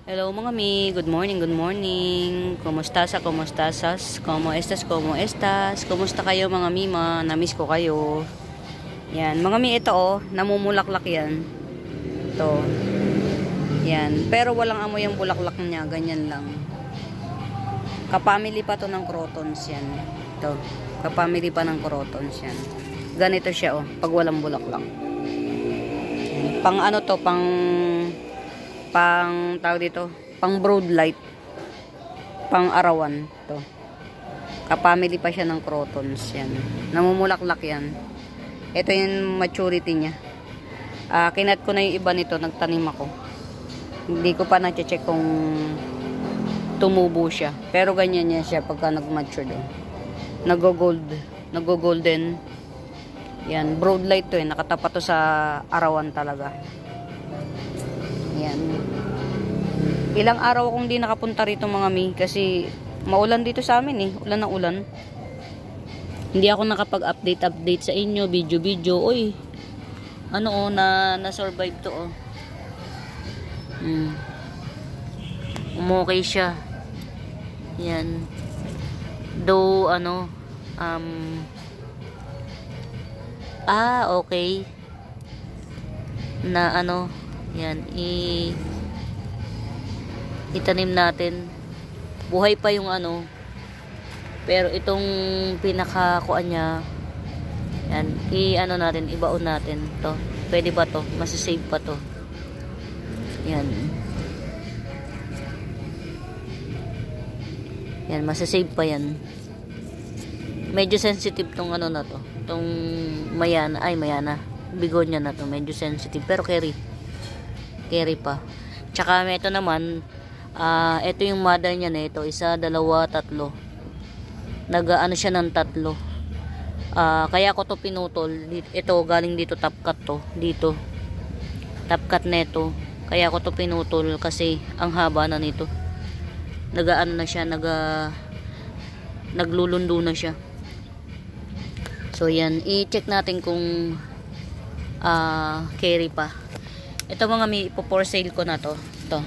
Hello mga mi, good morning, good morning. Kumusta kumustasas, como estas, kumusta kayo mga mima, namiss ko kayo. Yan, mga mi, ito namumulaklak yan. Ito. Yan, pero walang amoy yung bulaklak niya, ganyan lang. Kapamily pa to ng crotons yan. Ito, kapamily pa ng crotons yan. Ganito siya pag walang bulaklak. Pang ano to, pang tawag dito, pang broad light, pang arawan to. Kapamily pa siya ng crotons yan. Namumulaklak yan. Ito yung maturity niya. Kinat ko na yung iba nito, nagtanim ako. Hindi ko pa na-check kung tumubo siya. Pero ganyan yan siya pagka nag-mature doon. Nag-golden. Yan, broad light to nakatapat to sa arawan talaga. Yan. Ilang araw akong di nakapunta rito mga mi kasi maulan dito sa amin ulan na ulan. Hindi ako nakapag-update sa inyo, video. Oy. Ano na-survive to umokay siya. Yan. Though okay. Na yan, itanim natin. Buhay pa yung pero itong pinakakuan niya, yan, natin, ibaon natin to. Pwede ba to? Masasave pa to. Yan. Yan, masasave pa yan. Medyo sensitive tong na to. Tong mayana. Bigonya na to. Medyo sensitive. Pero carry pa. Tsaka ito naman, ito yung mother niya na ito. 1, 2, 3. Nag-ano siya ng 3. Kaya ko to pinutol. Ito, galing dito, top cut to. Dito. Top cut neto. Kaya ko to pinutol kasi ang haba na nito. Nag-ano na siya, naglulundo na siya. So yan, i-check natin kung carry pa. Ito mga mi, ipo-for sale ko na to. Ito.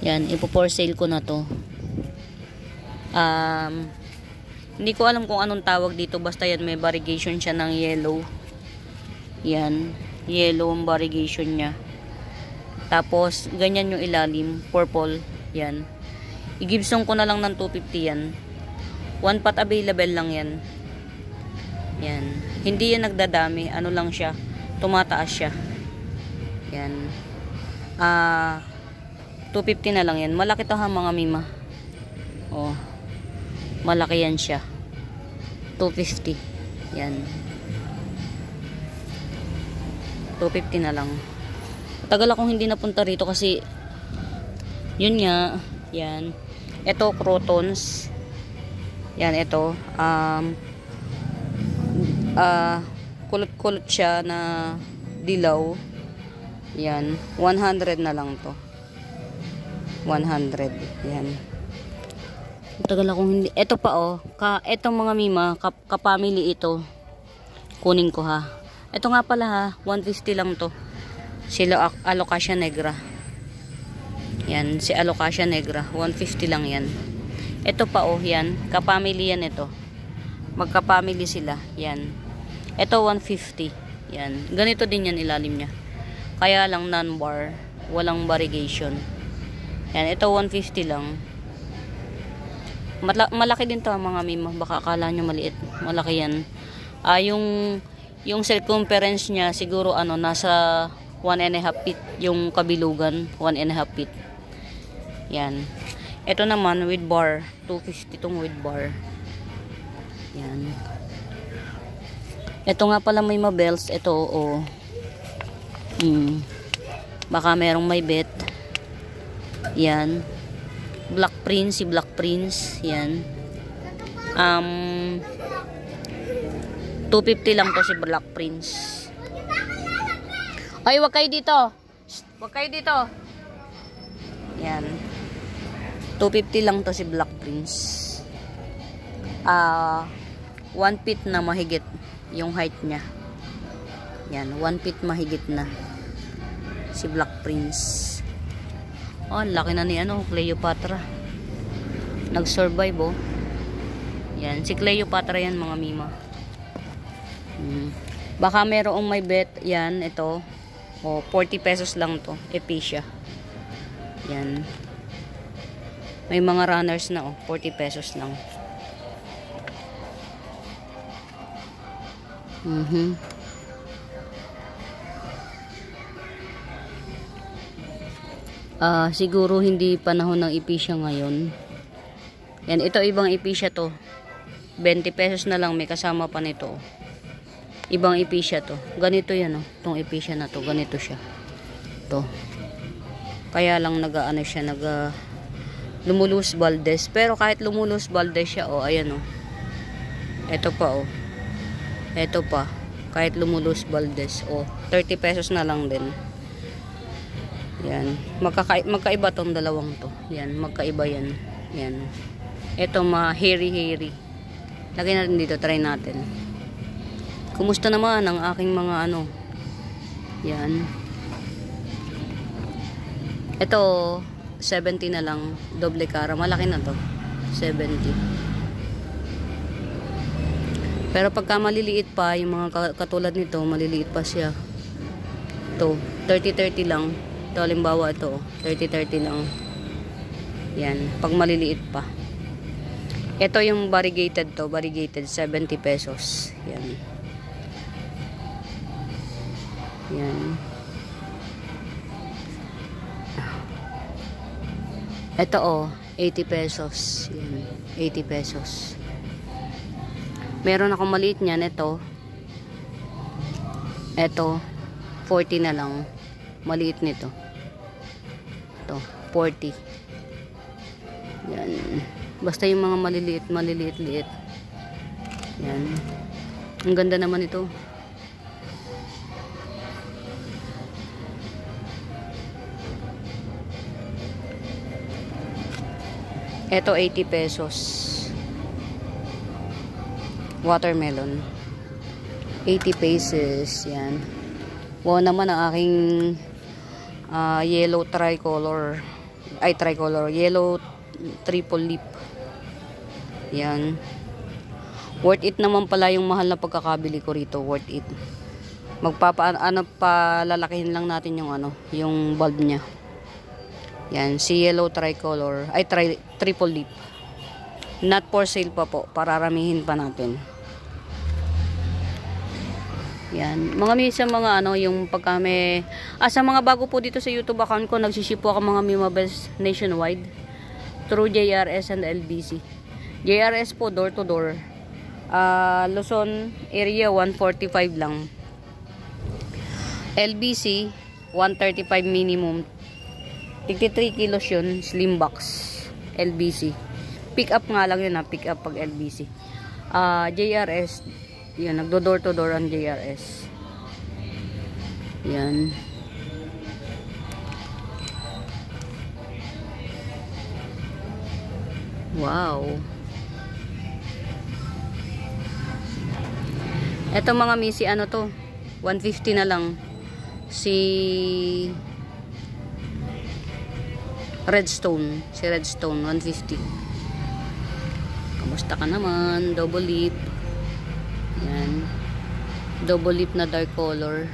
Yan, ipo-for sale ko na to. Hindi ko alam kung anong tawag dito. Basta yan, may variegation siya ng yellow. Yan. Yellow ang variegation niya. Tapos, ganyan yung ilalim. Purple. Yan. I-Gibson ko na lang ng 250 yan. 1 pot available lang yan. Yan. Hindi yan nagdadami. Ano lang siya. Tumataas siya. Yan. 250 na lang yan. Malaki to mga mima. Malaki yan siya. 250. Yan. 250 na lang. Tagal akong hindi napunta rito kasi yun nga. Yan. Ito crotons. Yan ito. Kulot-kulot siya na dilaw. Yan. 100 na lang to. 100. Yan. Tagal akong hindi. Ito pa etong mga mima, kapamily ito. Kunin ko ha. Ito nga pala 150 lang to. Sila Alocasia negra. Yan, si Alocasia negra, 150 lang yan. Ito pa yan, kapamily yan ito. Magkapamily sila, yan. Ito 150. Yan. Ganito din yan ilalim niya. Kaya lang non-bar, walang variegation. Yan, ito 150 lang. Malaki din to mga mima. Baka akala nyo maliit. Malaki yan. Yung circumference niya siguro nasa 1.5 feet. Yung kabilugan 1.5 feet. Yan. Ito naman with bar. 250 tong with bar. Yan. Ito nga pala may mabels. Ito baka merong may bet. Yan. Black Prince, si Black Prince. Yan. 250 lang to si Black Prince. Ay, wag kayo dito. Wag kayo dito. Yan. 250 lang to si Black Prince. 1 feet na mahigit yung height niya. Yan, 1 feet mahigit na si Black Prince. Oh, ang laki na ni ano, Cleopatra. Nag-survive oh. Yan, si Cleopatra yan mga mima. Baka merong may bet, yan, ito. O, 40 pesos lang to, Epicia. Yan. May mga runners na oh, 40 pesos lang. Siguro hindi panahon ng Epicia ngayon. Yan, ito ibang Epicia to. 20 pesos na lang, may kasama pa nito. Ibang Epicia to. Ganito yan oh. Itong Epicia na to, ganito siya. To. Kaya lang nag-ano siya, lumulus baldes. Pero kahit lumulus baldes siya, oh, ayan oh. Ito pa oh. Ito pa. Kahit lumulus baldes, oh, 30 pesos na lang din. Yan. Magkaiba tong dalawang to. Yan, magkaiba yan. Yan. Ito hairy. Lagay natin dito, try natin. Kumusta naman ang aking mga ano? Yan. Ito 70 na lang, doble cara. Malaki na to. 70. Pero pagka maliliit pa, yung mga katulad nito, maliliit pa siya. Ito, 30-30 lang. Ito, halimbawa ito, 30-30 lang. Yan, pag maliliit pa. Ito yung variegated to, variegated, 70 pesos. Yan. Yan. Ito oh, 80 pesos. Yan, 80 pesos. Meron akong maliit niyan, ito. Ito, 40 na lang. Maliit nito. Ito, 40. Yan. Basta yung mga maliliit-liit. Yan. Ang ganda naman ito. Ito, 80 pesos. Watermelon. 80 pesos. Yan. Wow naman ang aking yellow tricolor. Ay, tricolor. Yellow triple leaf. Yan. Worth it naman pala yung mahal na pagkakabili ko rito. Worth it. Palalakihin lang natin yung yung bulb niya. Yan, si yellow tricolor. Ay, triple leaf. Not for sale pa po. Pararamihin pa natin. Yan. Sa mga yung pagka may sa mga bago po dito sa YouTube account ko, nagsiship po ako mga Mimabels nationwide through JRS and LBC. JRS po door to door. Luzon area 145 lang. LBC 135 minimum. 53 kilos yun, slim box. LBC. Pick up nga lang yun pick up pag LBC. JRS, yan, nagdo-door to door ang JRS. Yan. Wow. Eto mga misi, to? 150 na lang. Si Redstone. Si Redstone, 150. Kamusta ka naman? Double lip. Yan. Double lip na dark color.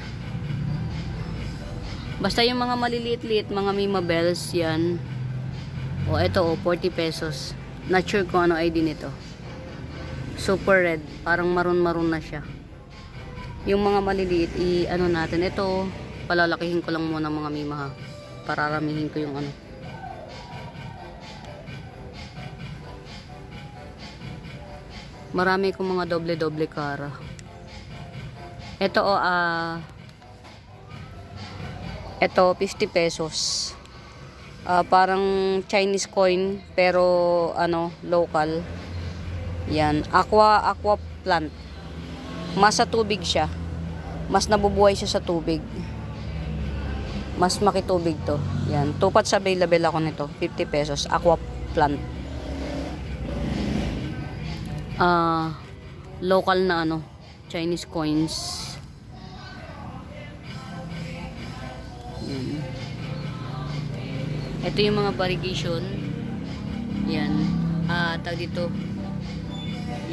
Basta yung mga maliliit-liit, mga Mimabels, yan. O, ito 40 pesos. Not sure kung ano ID nito. Super red. Parang maroon-maroon na siya. Yung mga maliliit, natin. Ito, palalakihin ko lang muna mga Mima ha. Pararamihin ko yung Marami kong mga doble-doble cara. Ito ito 50 pesos. Parang Chinese coin pero local. Yan, aqua plant. Mas sa tubig siya. Mas nabubuhay siya sa tubig. Mas makitubig to. Yan, 2 pots available ako nito. 50 pesos, aqua plant. Local na Chinese coins. Yan. Ito yung mga variegation. Yan. Tag dito.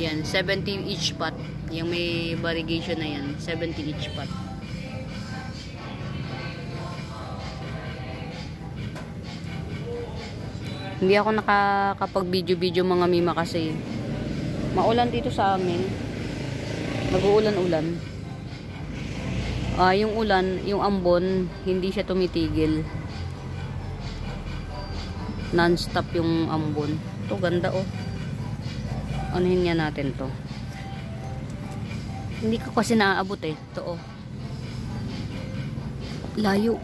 Yan. 70 each pot. Yung may variegation na yan. 70 each pot. Hindi ako nakakapag-video-video mga mima kasi maulan dito sa amin. Nag-uulan-ulan. Yung ulan, yung ambon, hindi siya tumitigil. Non-stop yung ambon. Ito, ganda oh. Anuhin nga natin to. Hindi ko kasi naaabot eh. Ito oh. Layo.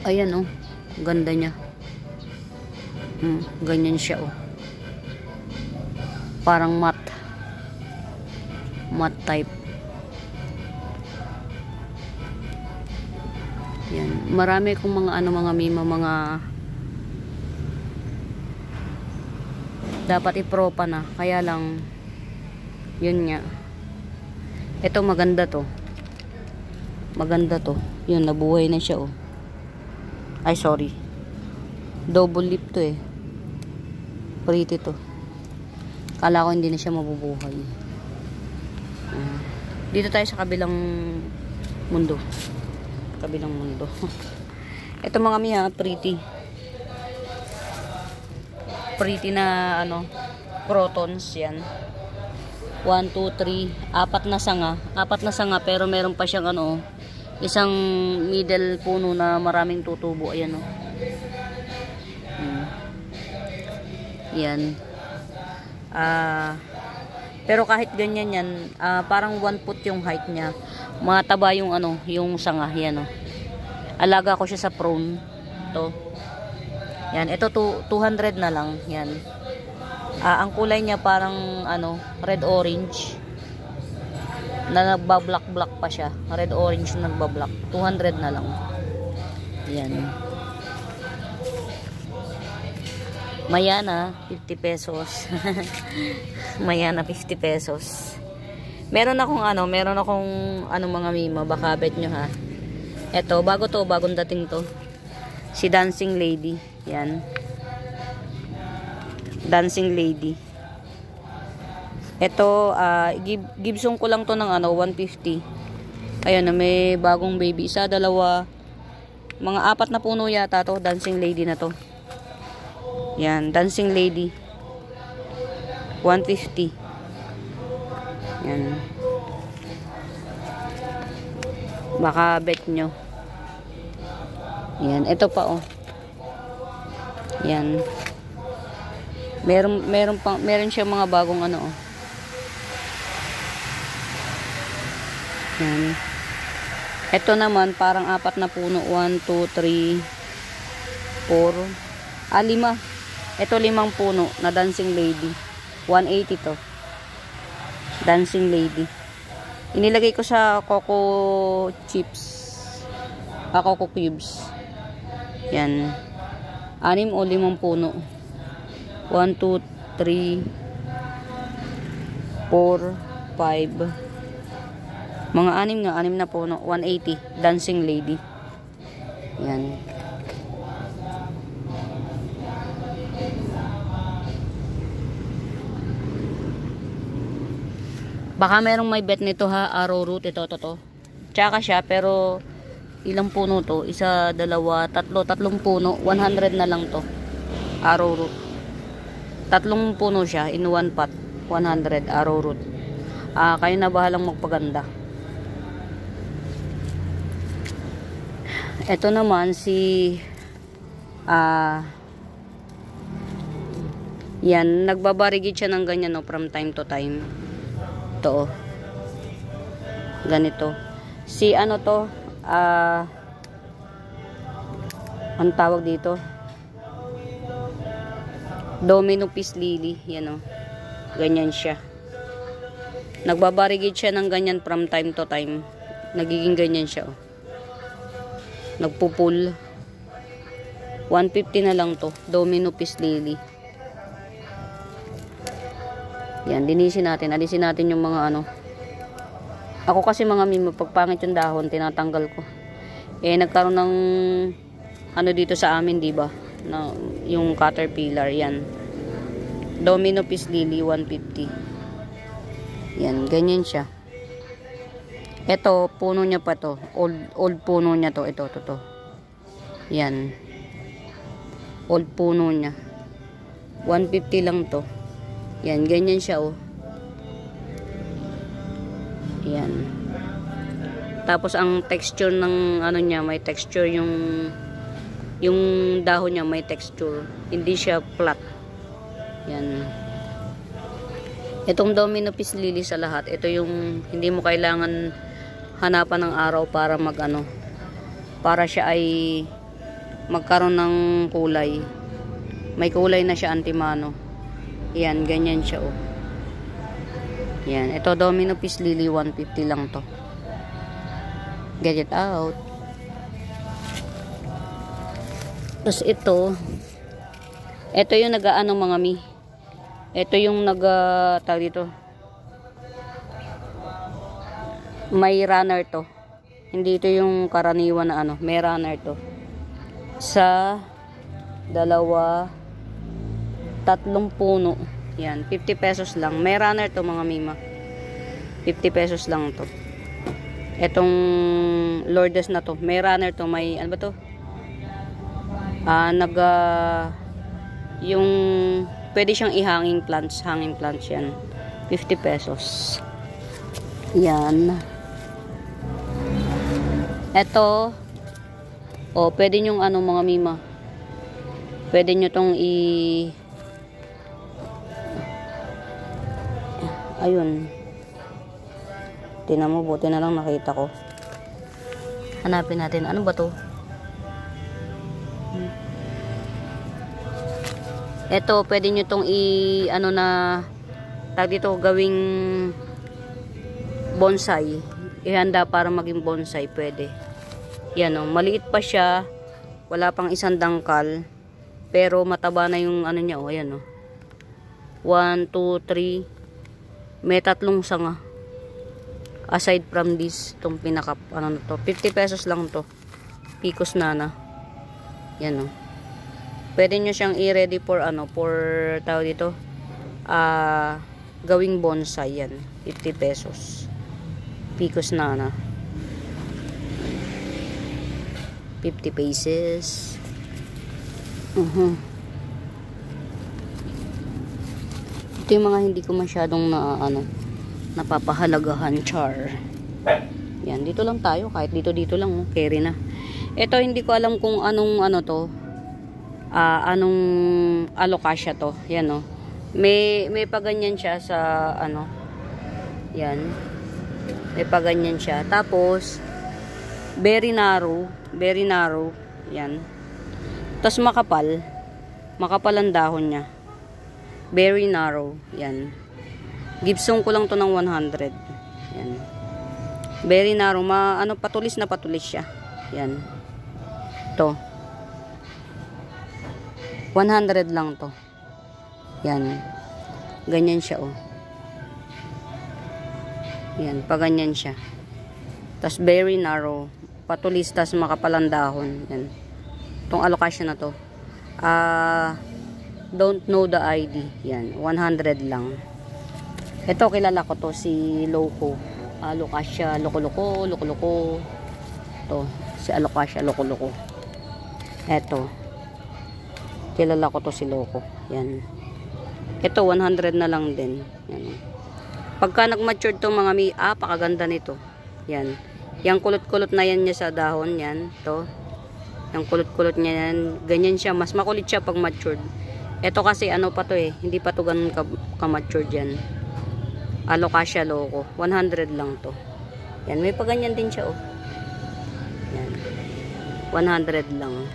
Ayan oh. Ganda niya. Ganyan siya oh. Parang matte type. Yan. Marami kong mga mga mima, mga dapat ipropa na. Kaya lang yun nga. Ito maganda to. Maganda to. Yun, nabuhay na siya oh. Ay sorry. Double lip to eh. Pretty to. Kala ko hindi na siya mabubuhay. Dito tayo sa kabilang mundo. Kabilang mundo. Ito mga miya, pretty. Pretty na crotons yan. 1, 2, 3, apat na sanga pero meron pa siyang isang middle puno na maraming tutubo. Ayan o. Yan. Pero kahit ganyan yan, parang 1 foot yung height niya. Mataba yung yung sanga. Yan o. Alaga ko siya sa prune. To. Yan, ito 200 na lang. Yan. Ang kulay niya parang red orange. Na nagbablock pa siya. Red orange na nagbablock. 200 na lang. Yan. Mayana 50 pesos. Mayana 50 pesos. Meron akong mga mima, baka bet nyo ha. Ito, bagong dating to. Si Dancing Lady. Yan. Dancing Lady. Ito, Gibson ko lang to ng 150. Ayan, may bagong baby. Isa, dalawa, mga 4 na puno yata to. Dancing Lady na to. Yan, Dancing Lady. 150. Yan. Baka bet nyo. Yan, ito pa oh. Yan. Meron siya mga bagong oh. Yan. Ito naman parang 4 na puno. 1, 2, 3, 4. 5. Ito 5 puno na Dancing Lady. 180 to. Dancing Lady. Inilagay ko sa coco chips. Coco cubes. Yan. 6 o 5 puno. 1, 2, 3, 4, 5. Mga 6 na puno. 180. Dancing Lady. Yan. Baka merong may bet nito ha, arrowroot ito. Tsaka siya, pero ilang puno to? Isa, dalawa, tatlong puno. 100 na lang to. Arrowroot. 3 puno siya in 1 pot. 100 arrowroot. Kayo na bahalang magpaganda. Ito naman si yan, nagbabarigid siya ng ganyan from time to time. Ito ganito. Si to ang tawag dito, Domino Peace Lily. Yan ganyan siya. Nagbabarigid siya ng ganyan from time to time. Nagiging ganyan siya nagpupul. 150 na lang to. Domino Peace Lily. Yan, linisin natin. Alisin natin yung mga Ako kasi mga mimo, pagpangit yung dahon, tinatanggal ko. Nagkaroon ng dito sa amin, diba? na yung caterpillar yan. Domino Peace Lily 150. Yan, ganyan siya. Ito, puno niya pa to. Old puno niya to. Ito. Yan. Old puno niya. 150 lang to. Yan, ganyan siya oh. Yan. Tapos ang texture ng ano niya, may texture yung dahon niya may texture. Hindi siya flat. Yan. Itong Domino Peace Lily sa lahat, ito yung hindi mo kailangan hanapan ng araw para mag-ano. Para siya ay magkaroon ng kulay. May kulay na siya antimano. Yan, ganyan siya oh. Yan, ito Domino Peace Lily 150 lang to. Get it out. Tapos ito yung nag-aano mga mi. Ito yung tawag dito. May runner to. Hindi ito yung karaniwan na ano. May runner to. Sa 2, 3 puno. Yan, 50 pesos lang. May runner to mga mima. 50 pesos lang to. Etong Lourdes na to. May runner to. May, ano ba to? Yung pwede siyang hanging plants yan. 50 pesos. Yan. Ito, oh, pwede nyong ano mga mima. Pwede nyo tong ayun. Tingnan mo, buti na lang nakita ko. Hanapin natin. Ano ba to? Ito, pwede nyo tong ano na, tag dito, gawing bonsai. Ihanda para maging bonsai, pwede. Yan o, maliit pa siya. Wala pang isang dangkal. Pero mataba na yung ano niya o, ayan o. 1, 2, 3. May 3 sanga. Aside from this, itong pinaka, ano na to. 50 pesos lang to. Picos Nana. Yan o. Pwede nyo siyang i-ready for ano, for tawag dito, gawing bonsai yan. 50 pesos. Picos Nana. 50 pesos. Ito yung mga hindi ko masyadong napapahalagahan, char. Yan, dito lang tayo. Kahit dito lang, carry na. Ito, hindi ko alam kung anong ano to. Anong alocasia to. Yan o. May paganyan siya sa ano. Yan. May paganyan siya. Tapos, very narrow. Yan. Tapos makapal. Makapal ang dahon niya. Very narrow. Yan. Gibson ko lang to ng 100. Yan. Very narrow. Patulis na patulis siya. Yan. To. 100 lang to. Yan. Ganyan siya oh. Yan. Paganyan siya. Tas very narrow. Patulis tas makapalang dahon. Yan. Itong alocasia na to. Don't know the ID. Yan. 100 lang. Ito kilala ko to. Si Loco. Alocasia. Loko-loko. To. Si alocasia. Loko-loko. Ito. Kilala ko to si Loco. Yan. Ito 100 na lang din. Yan. Pagka nag-mature to mga pakaganda nito. Yan. Yang kulot-kulot na yan niya sa dahon. Yan. To. Yung kulot-kulot niya yan. Ganyan siya. Mas makulit siya pag matured. Ito kasi ano pa to eh. Hindi pa to ganun ka-matured yan. Alocasia Loco. 100 lang to. Yan. May paganyan din siya oh. Yan. 100 lang.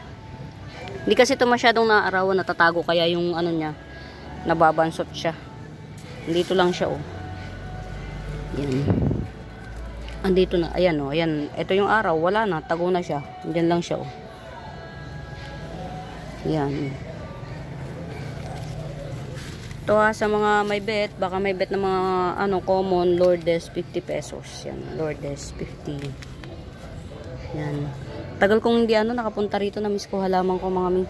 Hindi kasi ito masyadong naaarawan, natatago kaya yung ano niya, nababansot siya. Dito lang siya oh. Yan. Andito na, ayan oh, ayan. Ito yung araw, wala na, tago na siya. Diyan lang siya oh. Yan. Ito sa mga may bet, baka may bet na mga common, Lourdes 50 pesos. Yan, Lourdes 50. Yan. Tagal kong hindi nakapunta rito, na miss ko halaman ko mga mi.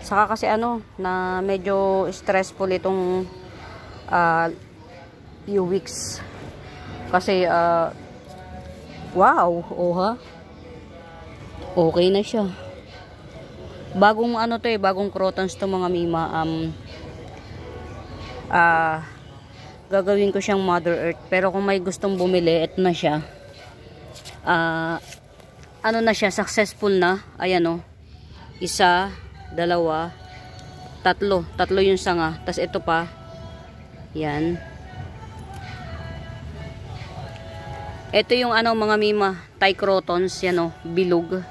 Saka kasi ano, na medyo stressful itong few weeks. Kasi, wow, oha. Okay na siya. Bagong ano to bagong crotons to mga mima. Gagawin ko siyang Mother Earth. Pero kung may gustong bumili, ito na siya. Ano na siya, successful na. Ayan o. 1, 2, 3. 3 yung sanga. Tas ito pa. Yan. Ito yung ano mga mima, Thai crotons. Yan o, bilog.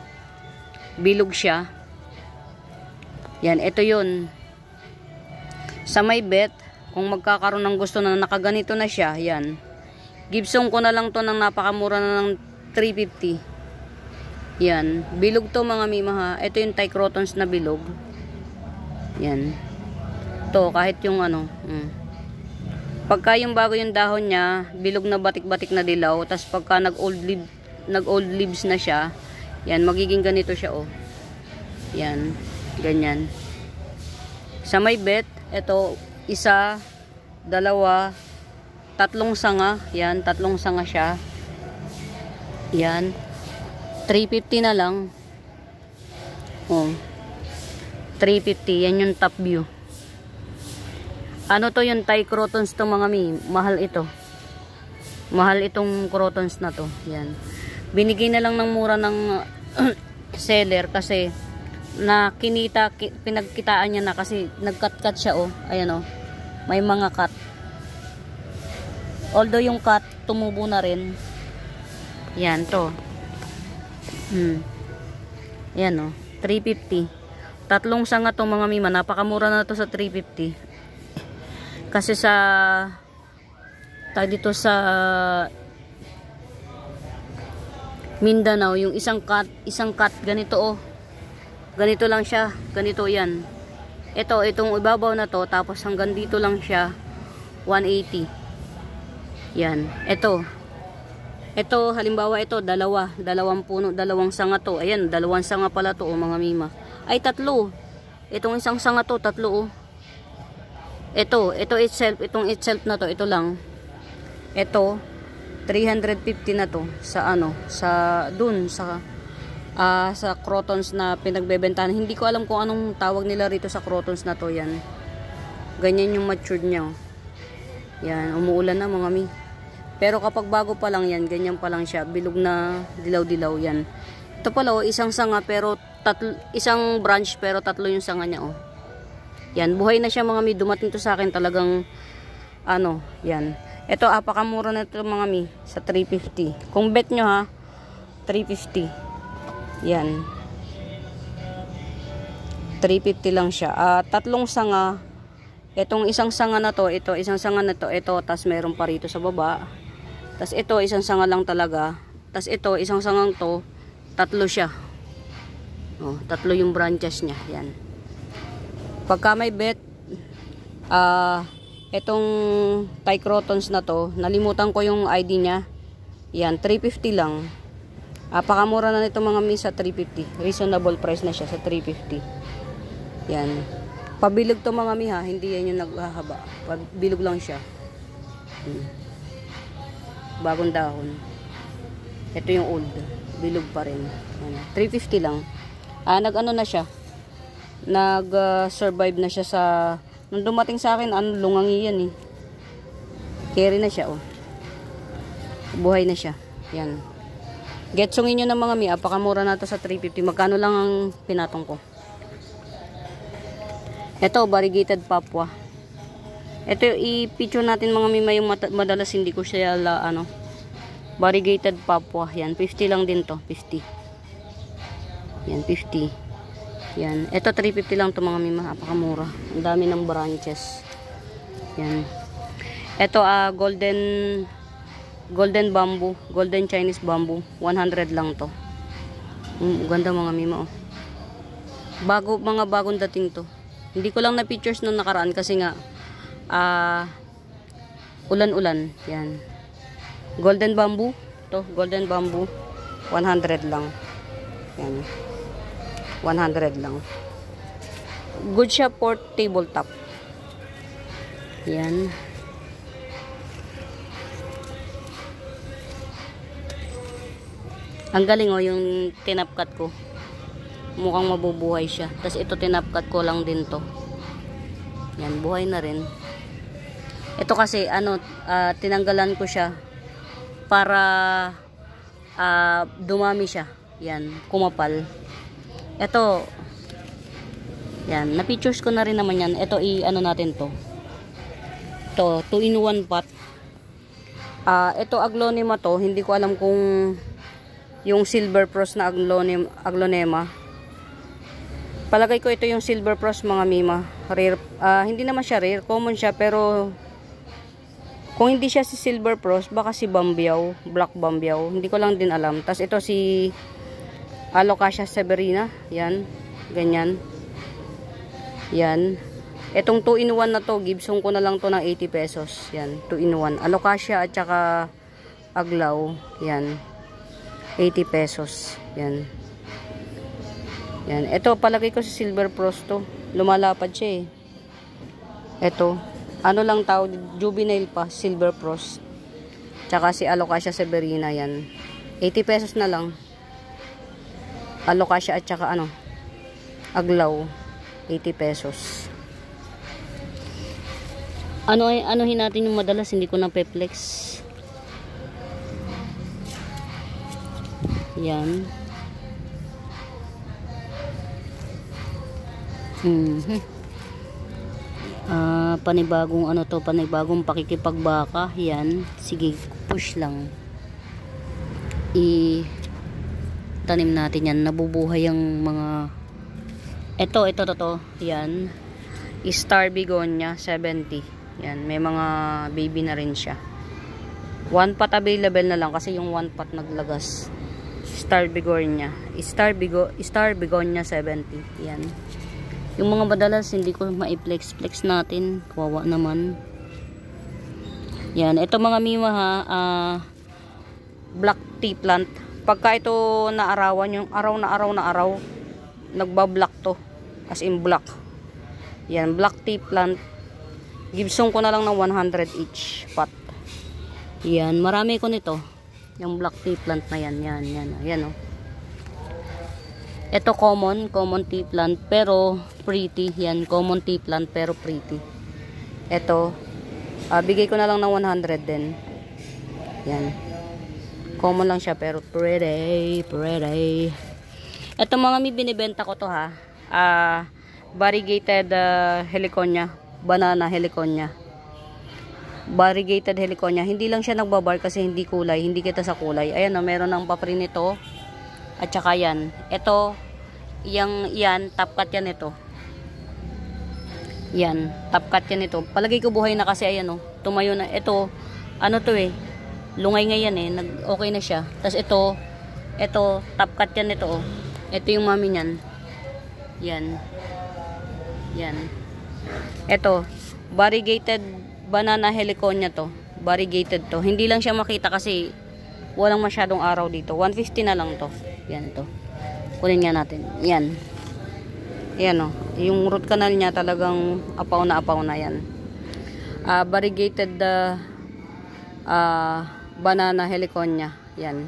Bilog siya. Yan, ito yun. Sa may bet, kung magkakaroon ng gusto na nakaganito na siya, yan. Gibson ko na lang to ng napakamura na ng 350. Yan. Bilog to mga mima ha. Ito yung Thai crotons na bilog. Yan. To kahit yung ano. Pagka yung bago yung dahon niya, bilog na batik-batik na dilaw. Tapos pagka nag-old leaves na siya, yan. Magiging ganito siya oh. Yan. Ganyan. Sa may bet, ito 1, 2, 3 sanga. Yan, 3 sanga siya. Yan. 350 na lang. Oh. 350. Yan yung top view. Ano to yung Thai crotons to mga mi. Mahal ito. Mahal itong crotons na to. Yan. Binigay na lang ng mura ng seller kasi na pinagkitaan niya na kasi nagkat-cut siya oh. Ayan oh. May mga cut. Although yung cut tumubo na rin. Yan to. Yan oh. 350. 3 sanga to mga mima. Napakamura na to sa 350. Kasi sa dito sa Mindanao yung isang cut ganito oh. Ganito lang siya. Ganito yan. Itong ibabaw na to. Tapos hanggang dito lang siya. 180. Yan. Ito halimbawa ito. Dalawang puno. Dalawang sanga to. Ayan. 2 sanga pala to. Oh, mga mima. Ay 3. Itong isang sanga to. 3 oh. Ito itself. Itong itself na to. Ito lang. Ito. 350 na to. Sa ano. Sa crotons na pinagbebentahan. Hindi ko alam kung anong tawag nila rito sa crotons na to. Yan. Ganyan yung matured niya. Oh. Yan. Umuulan na mga mi. Pero kapag bago pa lang yan, ganyan pa lang siya. Bilog na dilaw-dilaw yan. Ito pala oh, isang sanga pero isang branch pero 3 yung sanga niya oh. Yan. Buhay na siya mga mi. Dumating to sa akin talagang ano. Yan. Ito apakamura na ito mga mi. Sa 350. Kung bet nyo ha. 350. Yan. 350 lang siya. 3 sanga. Itong isang sanga na to, isang sanga na to, tas meron pa rito sa baba. Tas ito, isang sanga lang talaga. Tas ito, isang sangang to, 3 siya. Oh, 3 yung branches niya. Yan. Pagka may bet, itong Thai crotons na to, nalimutan ko yung ID niya. Yan, 350 lang. Apakamura na nito mga mi sa 350. Reasonable price na siya sa 350. Yan. Pabilog to mga mi ha. Hindi yan yung naghahaba. Pabilog lang siya. Bagong dahon. Ito yung old. Bilog pa rin. Yan. 350 lang. Nag-ano na siya. Nag-survive na siya sa... Nung dumating sa akin, lungangi yan eh. Carry na siya oh. Buhay na siya. Yan. Getsungin nyo ng mga mi, apakamura na to sa 350. Magkano lang ang pinatong ko. Ito, variegated papua. Ito, i-picture natin mga mi, yung madalas hindi ko siya variegated papua. Yan, 50 lang din to. 50. Yan, 50. Yan. Ito, 350 lang to mga mi, apakamura. Ang dami ng branches. Yan. Ito, golden bamboo, golden Chinese bamboo, 100 lang to. Ganda mga mima oh. Mga bagong dating to. Hindi ko lang na pictures nung nakaraan kasi nga ulan-ulan. Yan. Golden bamboo, to, golden bamboo, 100 lang. Yan. 100 lang. Good siya for tabletop. Yan. Ang galing oh, yung tinapkat ko. Mukhang mabubuhay siya. Tapos ito tinapkat ko lang din to. Yan, buhay na rin. Ito kasi, tinanggalan ko siya para dumami siya. Yan, kumapal. Ito, yan, na-pictures ko na rin naman yan. Ito, natin to. Ito, 2-in-1 pot. Ito, aglonema to. Hindi ko alam kung yung silver frost na aglonema. Palagay ko ito yung silver frost mga mima. Rare, hindi naman siya rare. Common siya, pero kung hindi siya si silver frost, baka si bambiyaw, black bambiyaw. Hindi ko lang din alam. Tapos ito si Alocasia severina. Yan. Ganyan. Yan. Etong 2-in-1 na to, Gibson ko na lang to ng 80 pesos. Yan. 2-in-1. Alocasia at saka aglaw. Yan. 80 pesos. Yan. Yan. Ito, palagay ko si silver frost to. Lumalapad siya eh. Ito. Ano lang tawag, juvenile pa, silver frost. Tsaka si Alocasia severina, yan. 80 pesos na lang. Alocasia at saka aglaw. 80 pesos. Anuhin natin yung madalas, hindi ko na pe-flex. Yan. Panibagong panibagong pakikipagbaka. Yan. Sige, push lang. Tanim natin yan. Nabubuhay ang mga ito. Yan. Star begonia 70. Yan. May mga baby na rin siya. 1 pot available na lang kasi yung 1 pot naglagas. Star begonia 70. Yan. Yung mga madalas hindi ko ma-flex natin. Kawawa naman. Yan. Ito mga mima ha. Black tea plant. Pagka ito naarawan, yung araw na araw, nagbablock to. As in black. Yan. Black tea plant. Gibson ko na lang ng 100 each pot. Yan. Marami ko nito. Yung black tea plant na yan. Yan oh. Ito common tea plant pero pretty. Yan, common tea plant pero pretty. Ito, bigay ko na lang ng 100 din. Yan. Common lang siya pero pretty. Ito mga may binibenta ko to ha. Variegated heliconia. Banana heliconia. Variegated heliconia. Hindi lang siya nagbabar kasi hindi kulay. Hindi kita sa kulay. Ayan o, meron ng papri nito. At saka yan. Ito, yan, top cut yan ito. Yan, top cut yan ito. Palagay ko buhay na kasi ayan o. Tumayo na. Ito, to eh. Lungay ngayon eh. Okay na siya. Tapos ito, top cut yan ito o. Ito yung mami niyan. Yan. Ito, variegated banana heliconia to. Variegated to. Hindi lang siya makita kasi walang masyadong araw dito. 150 na lang to. Yan ito. Kunin nga natin. Yan. Yan o. Yung root canal niya talagang apaw na yan. Variegated banana heliconia. Yan.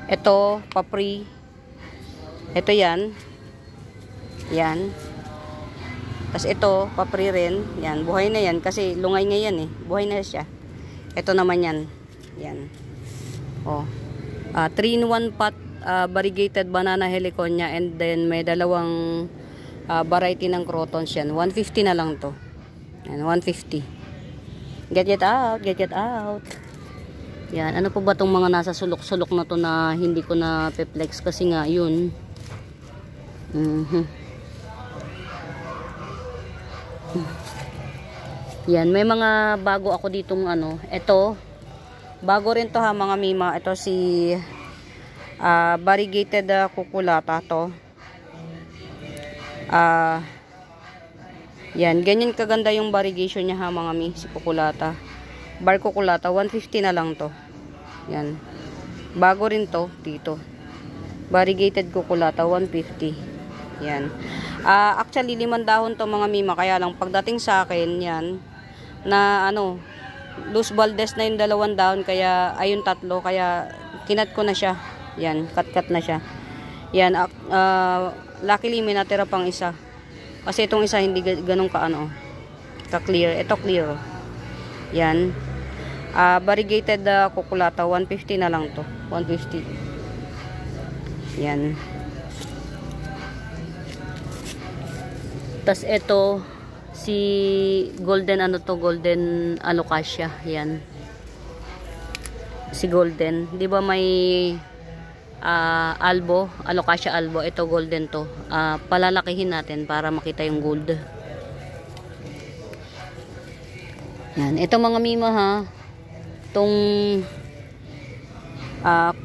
Ito, papri. Ito yan. Yan. Tapos ito, papri rin. Yan. Buhay na yan kasi lungay ngayon eh. Buhay na siya. Ito naman yan. Yan. Oh. 3-in-1 pot variegated banana heliconia and then may dalawang variety ng crotons yan. 150 na lang to. Yan, 150. Get it out. Yan, ano po ba tong mga nasa sulok-sulok na to na hindi ko na pe-flex kasi nga yun. Yan, may mga bago ako ditong ito. Bago rin to ha mga mima. Ito si variegated kukulata to. Yan, ganyan kaganda yung variegation niya ha mga mi, si kukulata. Bar kukulata, 150 na lang to. Yan. Bago rin to dito. Variegated kukulata, 150. Yan. Actually, 5 dahon to mga mima. Kaya lang, pagdating sa akin, yan, na ano, Luz Valdez na yung 2 dahon. Kaya, ayun 3. Kaya, kinat ko na siya. Yan, cut na siya. Yan, luckily, may natira pang isa. Kasi itong isa, hindi ganun ka ano, ka-clear. Ito clear. Yan. Variegated kukulata, 150 na lang to. 150. Yan. Tas ito si golden ano to, golden alocasia. Yan. Si golden, 'di ba may albo, alocasia albo. Ito golden to. Palalakihin natin para makita yung gold. Yan, ito mga mima ha. Itong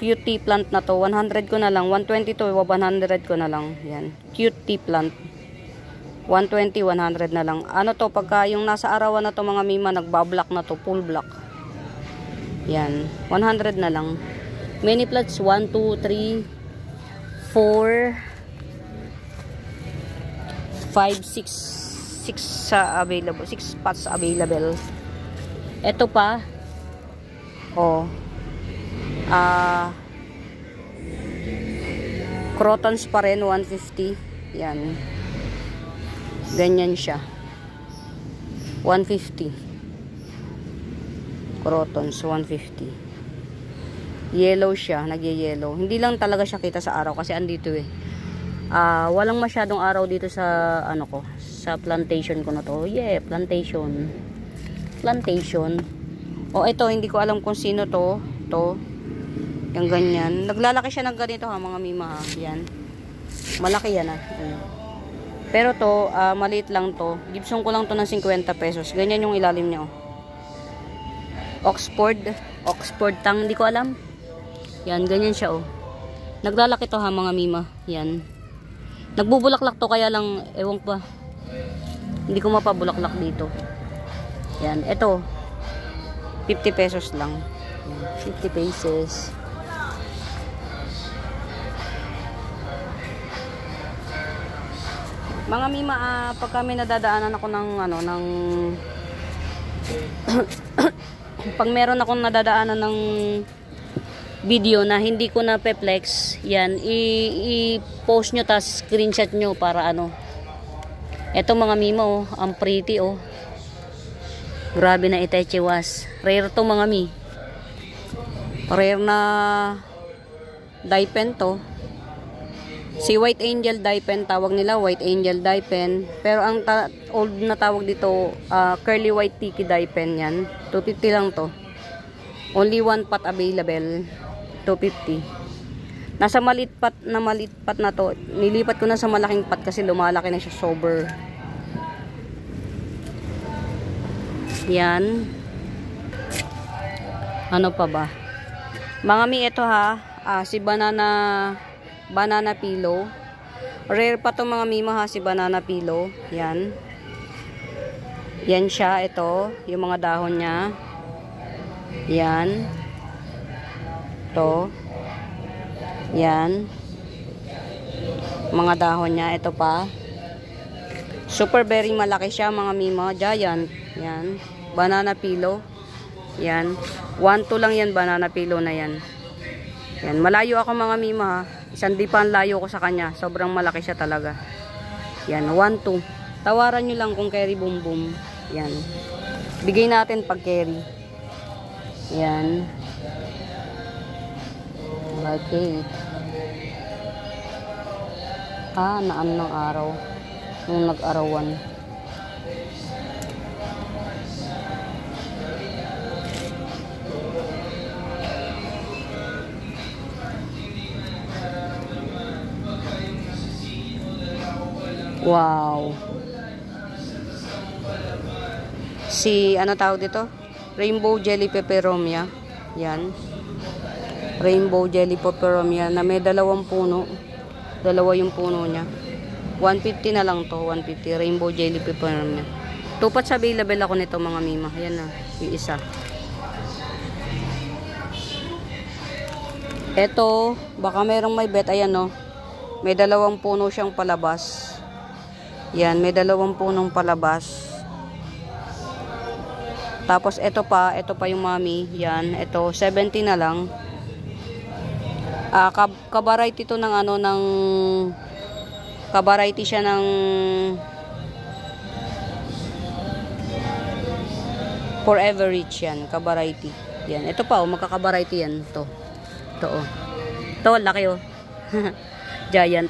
cute tea plant na to, 100 ko na lang, 120 to, 100 ko na lang. Yan, cute tea plant. 120, 100 na lang. Ano to, pagka yung nasa arawan na to mga mima, nagbablock na to, full block. Yan, 100 na lang. Many plants, 1, 2, 3, 4, 5, 6 available, 6 spots available. Ito pa, crotons pa rin, 150. Yan. Ganyan siya. 150. Crotons, 150. Yellow siya, nagye-yellow. Hindi lang talaga siya kita sa araw kasi andito eh. Walang masyadong araw dito sa ano ko, sa plantation ko na to. Yeah, plantation. Plantation. Ito, hindi ko alam kung sino to. Yung ganyan. Naglalaki siya ng ganito ha, mga mima ha. Yan. Malaki yan ha. Pero to, maliit lang to. Gibson ko lang to ng 50 pesos. Ganyan yung ilalim niya. Oxford tang, hindi ko alam. Yan, ganyan siya Naglalaki to ha, mga mima. Yan. Nagbubulaklak to, kaya lang, ewan pa. Hindi ko mapabulaklak dito. Yan, ito. 50 pesos lang. 50 pesos. Mga mima, pag kami nadadaanan ako ng ano, ng pag meron akong nadadaanan ng video na hindi ko na pe-flex, yan, i-post nyo, tas screenshot nyo para ano. Eto mga mima ang pretty grabe na itechiwas. Rare to mga mi. Rare na dye to. Si White Angel dye pen, tawag nila White Angel dye pen. Pero ang old na tawag dito, Curly White Tiki dye pen yan. 250 lang to. Only 1 pot available. 250. Nasa maliit pot na to. Nilipat ko na sa malaking pot kasi lumalaki na siya sober. Yan. Ano pa ba? Mga mi, ito ha. Si banana pillow. Rare pa to mga mima ha, si banana pillow. Yan. Yan siya, ito. Yung mga dahon niya. Yan. Ito. Yan. Mga dahon niya. Ito pa. Super very malaki siya mga mima. Giant. Yan. Banana pillow. Yan. 1-2 lang yan, banana pillow na yan. Yan. Malayo ako mga mima ha. Isang dipan layo ko sa kanya. Sobrang malaki siya talaga. Yan. 1-2. Tawaran nyo lang kung carry boom boom. Yan. Bigay natin pag carry. Yan. Okay. Naan ng araw. Nung nag-arawan. Wow. Si, ano tawag dito? Rainbow Jelly Peperomia. Yan. Rainbow Jelly Peperomia na may 2 puno. 2 yung puno niya. 150 na lang to. 150. Rainbow Jelly Peperomia. 2 pots available ako nito mga mima. Yan na. Yung isa. Eto. Baka merong may bet. Ayan no. May 2 puno siyang palabas. Yan, may dalawang punong palabas. Tapos ito pa yung mami. Yan, ito 70 na lang. Ka-variety to ng ano, ng ka-variety siya ng Forever Rich yan, ka-variety. Yan, ito pa oh, magkaka-variety yan to. Ito oh. Ito laki oh. Giant.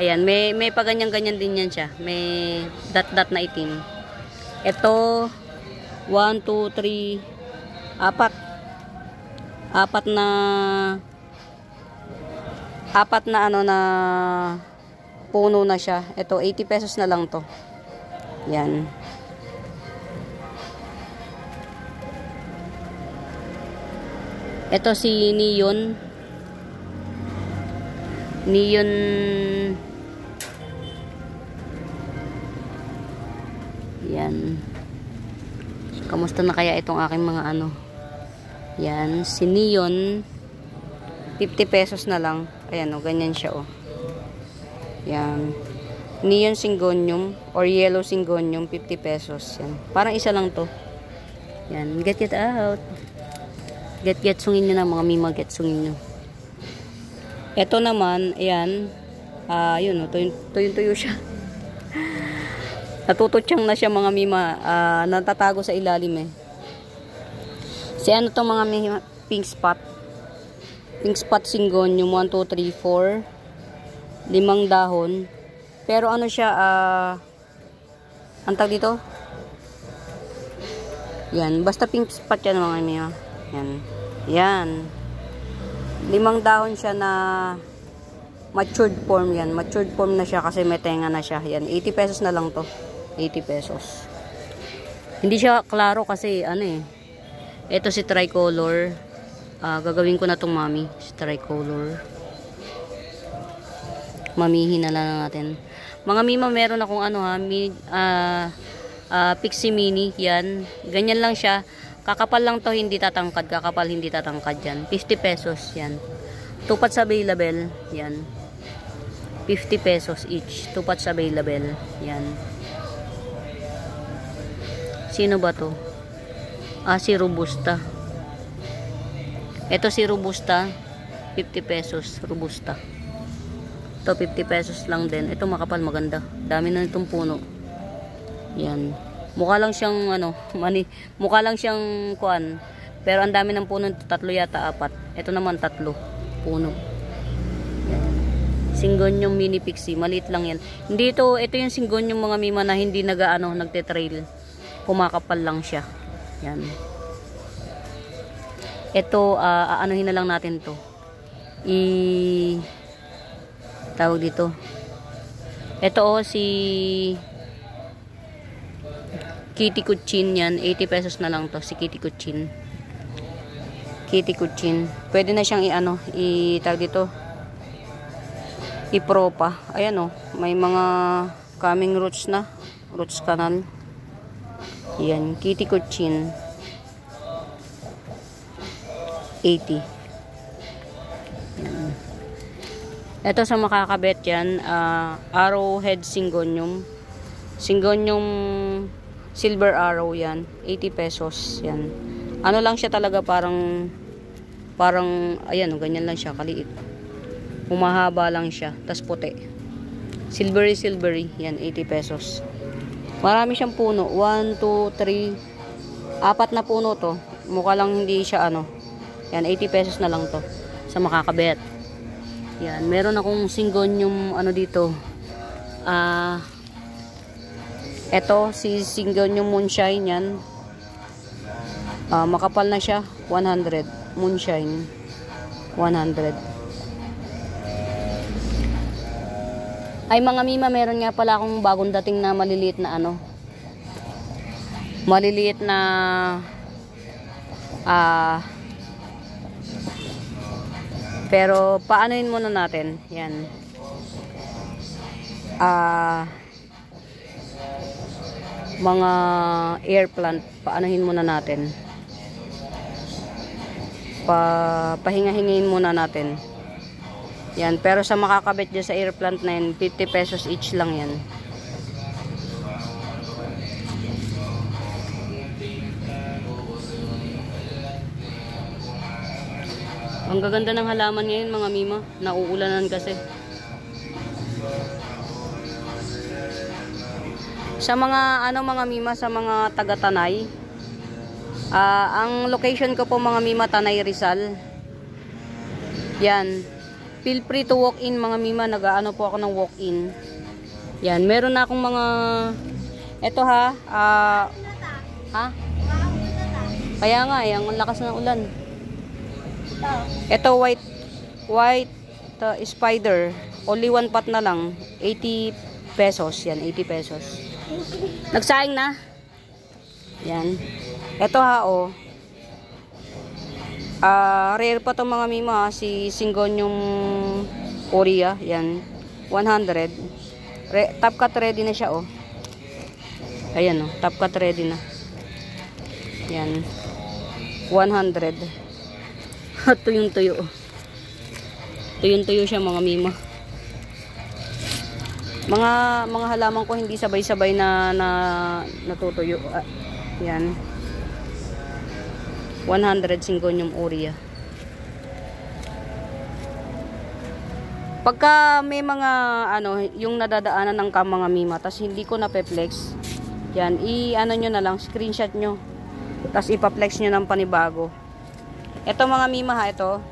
Ayan, may pa ganyan-ganyan din yan siya. May dot-dot na itim. Ito 1 2 3 apat na ano na puno na siya. Ito 80 pesos na lang to. Yan. Ito si Neon. Yan. Kamusta na kaya itong aking mga ano? Yan, si Neon 50 pesos na lang. Ayan o, ganyan siya o. Yan. Neon Syngonium or Yellow Syngonium 50 pesos. Yan. Parang isa lang to. Yan, get out. Get sungin nyo na mga mima, get sungin nyo. Ito naman, ayan. Yun o, tuyo siya. Natututyang na siya mga mima. Natatago sa ilalim eh. Si ano tong mga mima, pink spot. Pink spot Syngonium 1, 2, 3, 4. 5 dahon. Pero ano siya, ang tag dito? Yan, basta pink spot yan mga mima. Yan. 5 dahon siya na matured form yan. Matured form na siya kasi may tenga na siya. Yan, 80 pesos na lang to. 80 pesos. Hindi siya klaro kasi ano eh. Ito si tricolor. Gagawin ko na tong mami. Si tricolor. Mamihin na lang natin. Mga mima, meron akong ano ha. Pixie mini. Yan. Ganyan lang siya. Kakapal lang to, hindi tatangkad. Kakapal, hindi tatangkad yan. 50 pesos yan. Tupats available. Yan. 50 pesos each. Tupats available. Yan. Sino ba to? Si Robusta. Ito si Robusta. 50 pesos. Robusta. Ito 50 pesos lang din. Ito makapal, maganda. Dami na nitong puno. Yan. Mukha lang siyang ano, mukha lang siyang kuan. Pero ang dami ng puno, 3 yata 4. Ito naman 3 puno. Yan. Syngonium mini pixie, maliit lang yan. Hindi ito yung Syngonium mga mima na hindi nagte-trail. Kumakapal lang siya. Yan. Ito anuhin na lang natin 'to. Tawag dito. Ito si Kitty Kuchin yan. 80 pesos na lang to si Kitty Kuchin. Kitty Kuchin. Pwede na siyang tawag dito. I-propa. Ayan may mga coming roots na. Roots canal. Yan. Kitty Kuchin. 80. Yan. Ito sa makakabet yan. Arrowhead Syngonium. Syngonium Silver Arrow yan. 80 pesos. Yan. Ano lang siya talaga parang ayan ganyan lang siya kaliit. Humahaba lang siya. Tas puti. Silvery. Yan 80 pesos. Marami siyang puno. 1, 2, 3. 4 na puno to. Mukha lang hindi siya Yan 80 pesos na lang to. Sa makakabet. Yan. Meron akong Syngonium dito. Ito, si Syngonium Moonshine yan. Makapal na siya. 100. Moonshine. 100. Ay mga mima, meron nga pala akong bagong dating na maliliit na maliliit na pero paanoin muna natin. Yan. Mga air plant, paanohin muna natin. Pahinga-hingain muna natin. Yan, pero sa makakabit dyan sa air plant na yan, 50 pesos each lang yan. Ang gaganda ng halaman ngayon mga mima. Nauulanan kasi. Sa mga mga mima, sa mga taga-Tanay. Ang location ko po mga mima, Tanay Rizal. Yan. Feel free to walk in mga mima. Nag-aano po ako ng walk in. Yan. Meron na akong mga eto ha. Kaya nga ang lakas ng ulan. Ito white spider. Only one pot na lang. 80 pesos. Yan, 80 pesos. Nagsaing na. Yan. Ito ha rare pa to mga mima. Si Syngonium aurea. Yan. 100. Top cut ready na siya Ayan top cut ready na. Yan. 100. Tuyong-tuyo. Tuyong-tuyo siya mga mima. Mga halaman ko hindi sabay-sabay na natutuyo. Yan. 100 Syngonium aurea. Pagka may mga yung nadadaanan ng mga mima, tas hindi ko na-flex. Yan, nyo na lang, screenshot nyo. Tas ipa-flex nyo ng panibago. Ito mga mima ha, ito.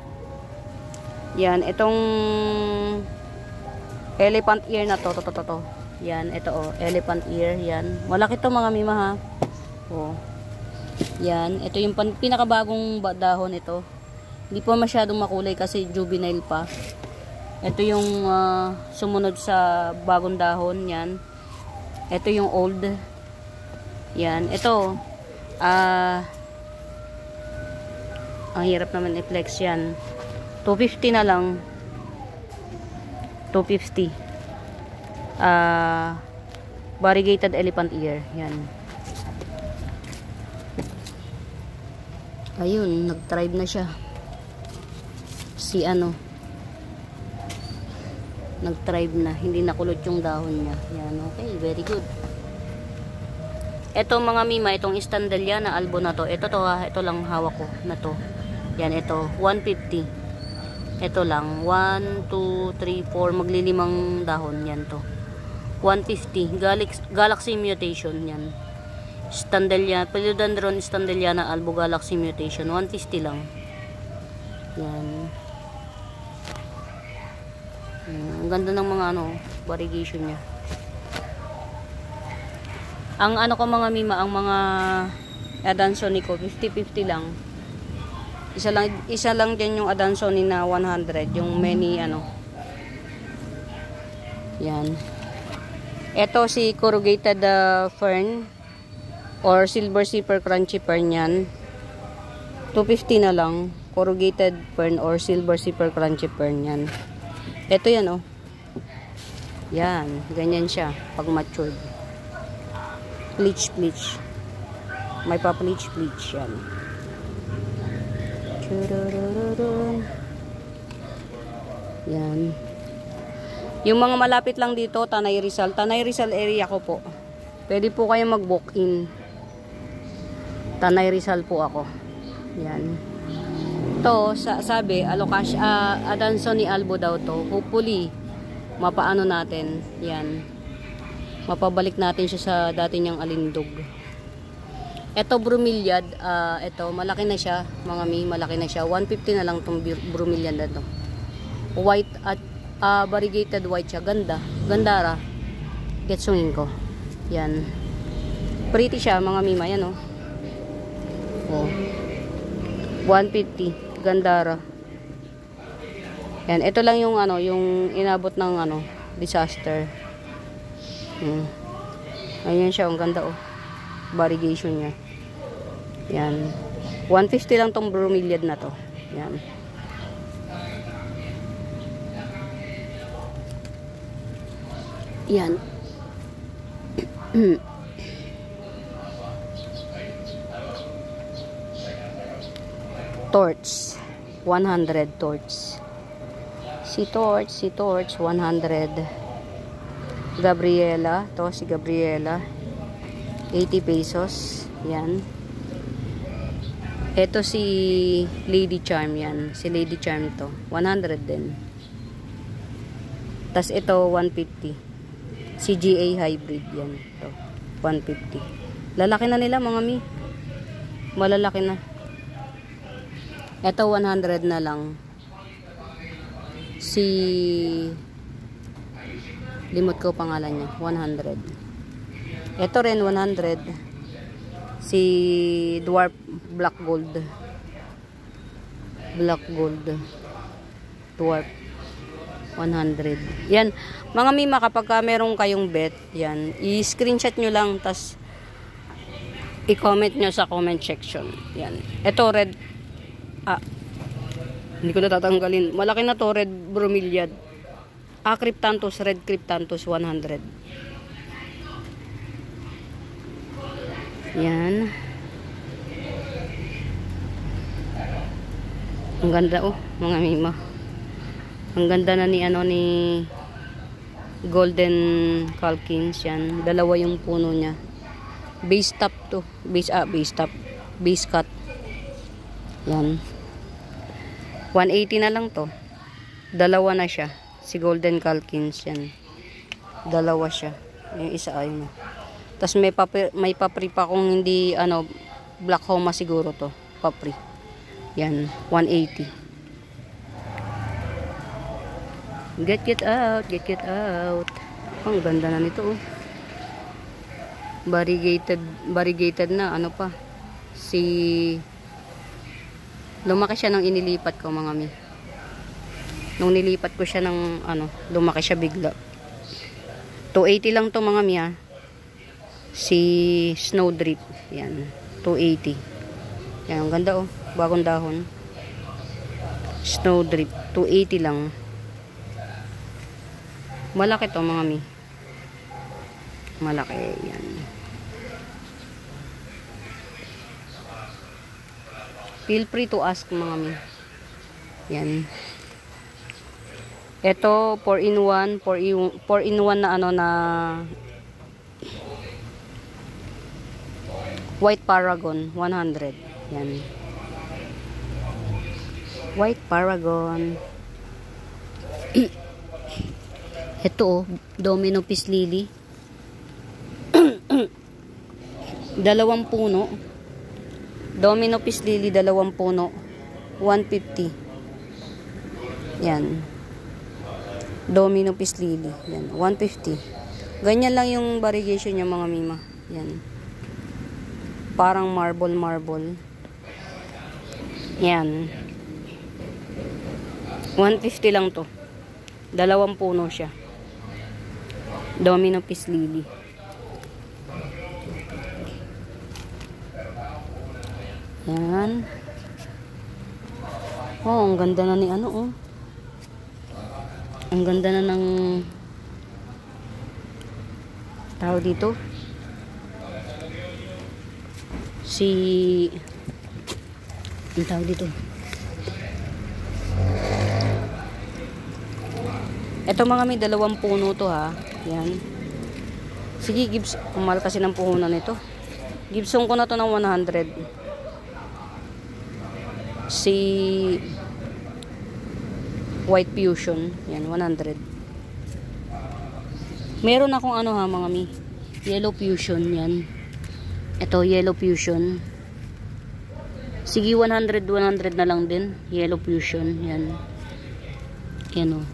Yan, itong elephant ear na to. Yan, ito elephant ear, yan. Malaki to mga mima ha. Yan, ito yung pinakabagong dahon ito. Hindi po masyadong makulay kasi juvenile pa. Ito yung sumunod sa bagong dahon, yan. Ito yung old. Yan, ito ang hirap naman i-flex yan. 250 na lang. 250. Variegated elephant ear. Yan. Ayun, nag-thrive na siya. Si nag-thrive na. Hindi nakulot yung dahon niya. Yan, okay. Very good. Ito mga mima, itong Standelliana albo na to. Ito ha. Ito lang hawak ko na to. Yan, ito. 150. Ito lang. 1, 2, 3, 4. Maglilimang dahon. Yan to. 150. Galaxy mutation. Yan. Standelliana. Philodendron Standelliana albo Galaxy mutation. 150 lang. Yan. Ang ganda ng mga variegation niya. Ang ko mga mima, ang mga Adansonii ko 50-50 lang. Isa lang din yung Adansonii na 100, yung many Yan. Ito si corrugated fern or silver zipper crunchy fern yan. 250 na lang. Corrugated fern or silver zipper crunchy fern yan. Ito yan Yan, ganyan siya pag matured. Bleach. May pa-bleach yan. Yan. Yung mga malapit lang dito, Tanay Rizal area ko po. Pwede po kayo mag-walk in. Tanay Rizal po ako. Yan. To sabi Adansonii albo daw to. Hopefully mapaano natin. Yan. Mapabalik natin siya sa dati niyang alindog. Ito bromeliad, ito malaki na siya, mga malaki na siya. 150 na lang tong bromeliad na to. White at variegated white siya, gandara. Getsungin ko. Yan. Pretty siya mga mima, yan 150 gandara. Yan, ito lang yung yung inabot ng disaster. Ayan siya, ang ganda variegation niya. Yan. 150 lang tong bromeliad na to. Yan. Yan. Torch. 100 torch. Si torch 100. Gabriela, to si Gabriela 80 pesos. Yan. Ito si Lady Charm yan. Si Lady Charm to. 100 din. Tas ito 150. CGA hybrid yan. Ito. 150. Lalaki na nila mga mi. Malalaki na. Ito 100 na lang. Si limot ko pangalan niya. 100. Ito rin 100. Si Dwarf Black Gold. Black Gold. Dwarf. 100. Yan. Mga mima, kapag meron kayong bet, yan. I-screenshot nyo lang, tas i-comment nyo sa comment section. Yan. Ito, red. Hindi ko natatanggalin. Malaki na to, red bromeliad. Cryptanthus, red Cryptanthus, 100. Yan. Ang ganda mga mima. Ang ganda na ni Golden Calkins yan. Dalawa yung puno niya. Base top to. Base top. Base cut. Yan. 180 na lang to. Dalawa na siya. Si Golden Calkins yan. Dalawa siya. Yung isa ayun. Tapos may papri pa kung hindi Black Homa siguro to. Papri. Yan, 180. Get out. Ang ganda na nito. Variegated na pa. Lumaki siya nang inilipat ko mga mi. Nung nilipat ko siya ng lumaki siya bigla. 280 lang to mga mi ha. Si Snowdrip. Yan. 280. Yan. Ang ganda Bagong dahon. Snowdrip. 280 lang. Malaki to mga mi. Malaki. Yan. Feel free to ask mga mi. Yan. Ito 4-in-1. 4-in-1 na na White Paragon, 100. Yan. White Paragon. Ito Domino Peace Lily. Dalawang puno. Domino Peace Lily, dalawang puno. 150. Yan. Domino Peace Lily. Yan, 150. Ganyan lang yung variegation niya mga mima. Yan. Parang marble. Yan. 150 lang to. Dalawang puno siya. Domino Peace Lily. Yan. Ang ganda na ni Ang ganda na ng tao dito. Ang tawag dito. Ito mga may dalawang puno to ha. Yan. Sige, mahal kasi ng puhunan nito. Gibson ko na to ng 100. Si White Fusion. Yan, 100. Meron akong mga mi. Yellow Fusion. Yan. Ito, Yellow Fusion. Sige, 100 na lang din. Yellow Fusion. Yan. Yan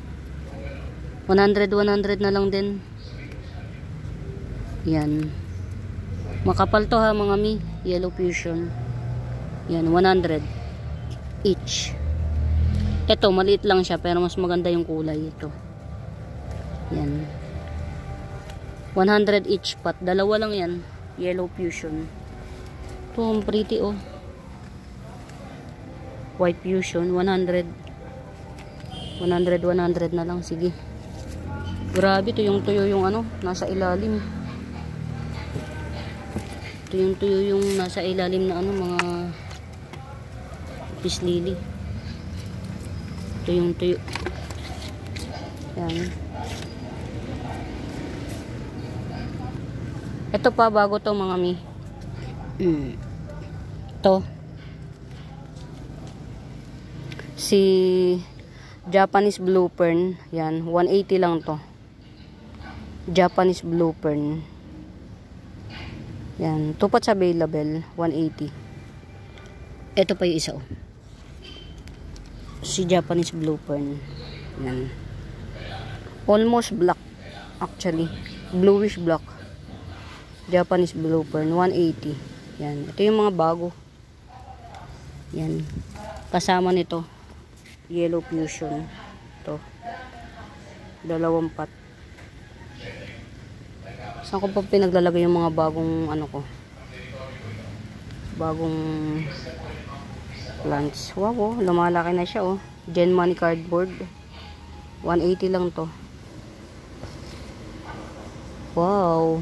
100 na lang din. Yan. Makapal to ha mga mi. Yellow Fusion. Yan, 100 each. Ito, maliit lang siya pero mas maganda yung kulay ito. Yan. 100 each pot. Dalawa lang yan. Yellow Fusion. Ito, ang pretty White Fusion, 100 na lang. Sige. Grabe, ito yung tuyo yung nasa ilalim. Ito yung tuyo yung nasa ilalim na mga peace lily. Ito yung tuyo. Yan. Ito pa, bago to mga mi. Ito. Si Japanese Blue Fern. Yan. 180 lang to. Japanese Blue Fern. Yan. 2 pots available. 180. Ito pa yung isa oh. Si Japanese Blue Fern. Yan. Almost black. Actually. Bluish black. Japanese Blue Fern. 180. Yan. Ito yung mga bago. Yan. Kasama nito. Yellow Fusion. Ito. 2 pot. Saan ko pa pinaglalagay yung mga bagong ano ko? Bagong plants. Wow, oh, lumalaki na siya oh. Gen Money cardboard. 180 lang to. Wow.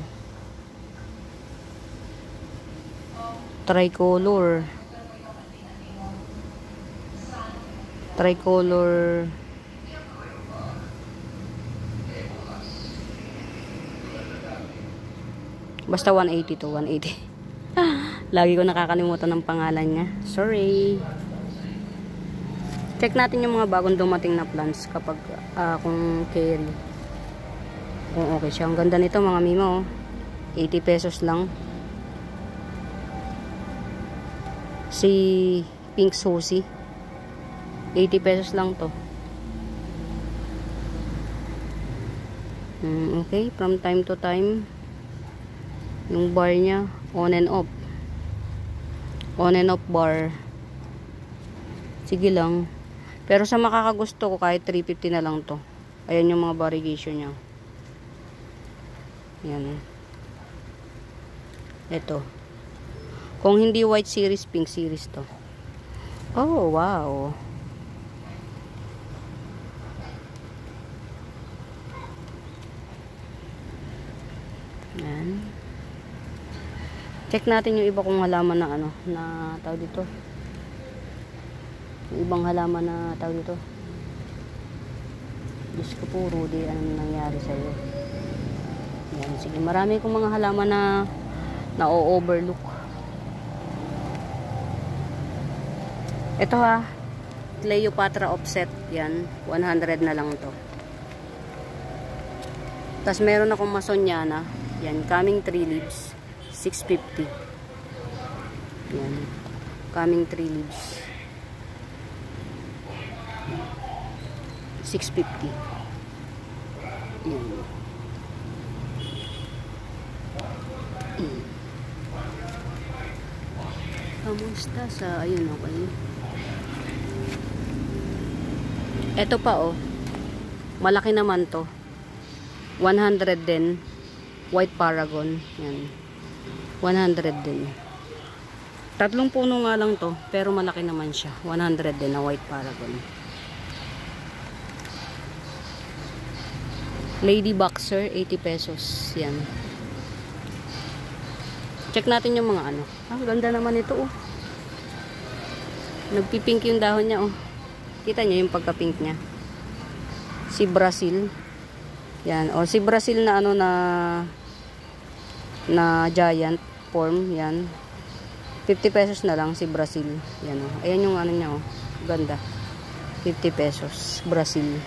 Tricolor. Tricolor. Basta 180 to, 180. Lagi ko nakakalimutan ng pangalan niya. Sorry. Check natin yung mga bagong dumating na plants kapag kung carry. Kung okay siya. Ang ganda nito mga mimo. 80 pesos lang. Si Pink Susie. 80 pesos lang to. Okay, from time to time. Yung bar niya, on and off. On and off bar. Sige lang. Pero sa makakagusto ko, kahit 350 na lang to. Ayan yung mga variegation niya. Yan. Ito. Kung hindi white series, pink series to. Oh, wow. Yan. Check natin yung iba kong halaman na ano, na tawag dito. Yung ibang halaman na tawag dito. Diyos ko po, Rudy, anong nangyari sa'yo? Yan, sige. Marami kong mga halaman na na-overlook. Ito ha, Cleopatra offset. Yan, 100 na lang to. Tapos meron akong Masoniana. Yan, coming 3 leaves. 650. Yan. Coming 3 leaves. 650. Yan. Kamusta sa ayun okay. Ito pa oh. Malaki naman to. 100 din. White Paragon. Yan. 100 din. 3 puno nga lang to, pero malaki naman siya. 100 din na White Paragon. Lady Boxer, 80 pesos. Yan. Check natin yung mga ano. Ganda naman ito oh. Nagpipink yung dahon niya oh. Kita niyo yung pagka-pink niya. Si Brazil. Yan. O si Brazil na ano na giant form. Yan. 50 pesos na lang si Brazil. Yan o. Ayan yung ano niya o. Ganda. 50 pesos. Brazil.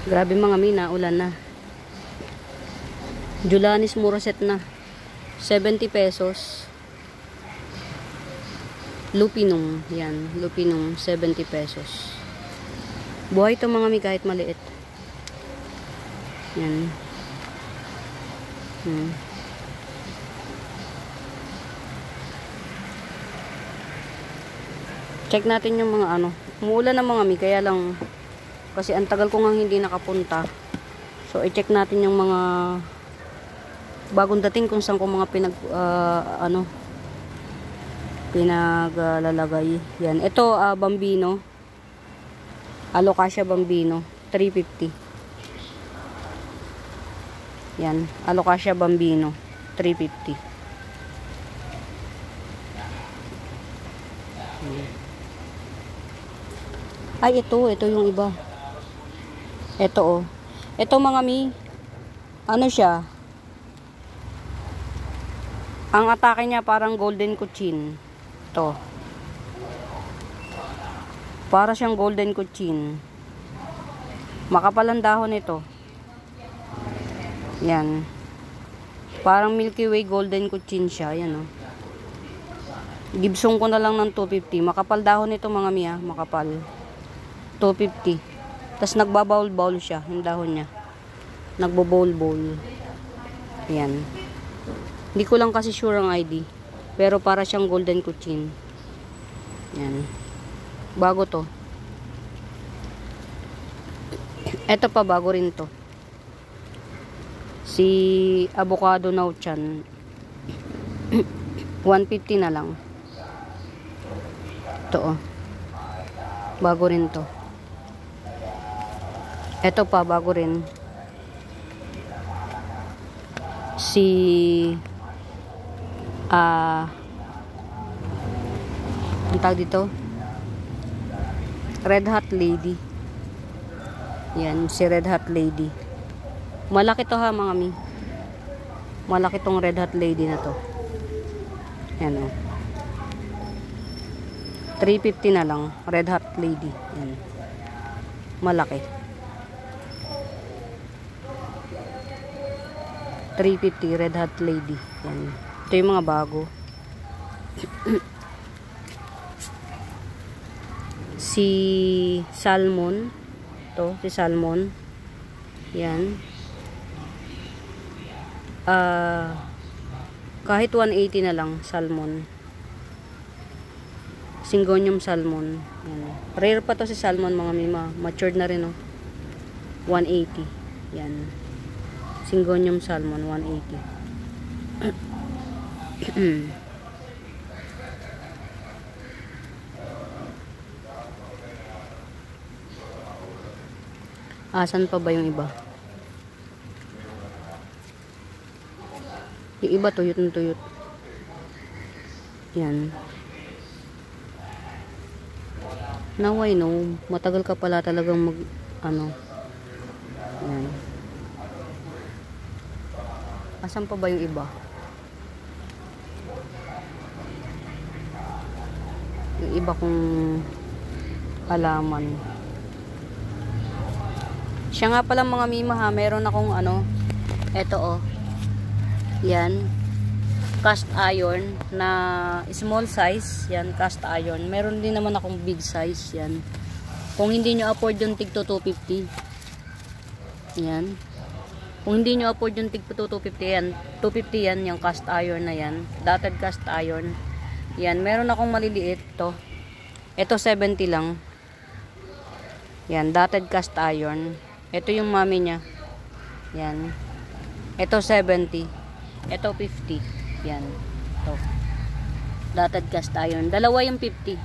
Grabe mga mina. Ulan na. Julanis Moraset na. 70 pesos. Lupinong. Yan. Lupinong. 70 pesos. Buhay ito mga mi kahit maliit. Yan. Check natin yung mga ano. Umuulan na mga mi. Kaya lang kasi ang tagal ko nga hindi nakapunta. So i-check natin yung mga bagong dating kung saan ko mga pinaglalagay. Yan. Ito Bambino. Alocasia Bambino. 350. Yan. Alocasia Bambino. 350. Ay, ito yung iba. Ito oh. Ito mga mi. Ano siya? Ang atake niya parang golden cochin. Ito. Para siyang golden kuchin. Makapal ang dahon ito. Yan. Parang Milky Way golden kuchin siya. Yan, oh. Gibson ko na lang ng 250. Makapal dahon ito mga miya. Makapal. 250. Tapos nagbabowl-bowl siya. Yung dahon niya. Nagbo-bowl-bowl. Yan. Hindi ko lang kasi sure ang ID. Pero para siyang golden kuchin. Yan. Bago to. Ito pa, bago rin to. Si avocado Nauchan. 150 na lang. Ito, oh. Bago rin to. Ito pa, bago rin. Si ang tawag dito, Red Hot Lady. Yan, si Red Hot Lady. Malaki to ha mga mi. Malaki tong Red Hot Lady na to. Yan, oh. 350 na lang. Red Hot Lady. Yan. Malaki. 350 Red Hot Lady. Yan. Ito yung mga bago. Si Salmon. Ito, si Salmon. Yan. Kahit 180 na lang, Salmon. Syngonium Salmon. Yan. Rare pa to si Salmon mga mima. Matured na rin, oh. 180. Yan. Syngonium Salmon, 180. Asan pa ba yung iba? Yung iba tuyot na tuyot. Yan. Now I know, matagal ka pala talagang mag ano. Yan. Asan pa ba yung iba? Yung iba kong halaman. Siya nga pala mga mima ha, meron akong ano, eto, oh. Yan. Cast iron na small size. Yan, cast iron. Meron din naman akong big size. Yan. Kung hindi nyo afford yung tig to 250. Yan. Kung hindi nyo afford yung tig to 250 yan. 250 yan, yung cast iron na yan. Dotted cast iron. Yan. Meron akong maliliit to. Ito 70 lang. Yan. Dotted cast iron. Ito yung mami niya. Yan. Ito 70. Ito 50. Yan. Ito. Dotted cast iron. Dalawa yung 50.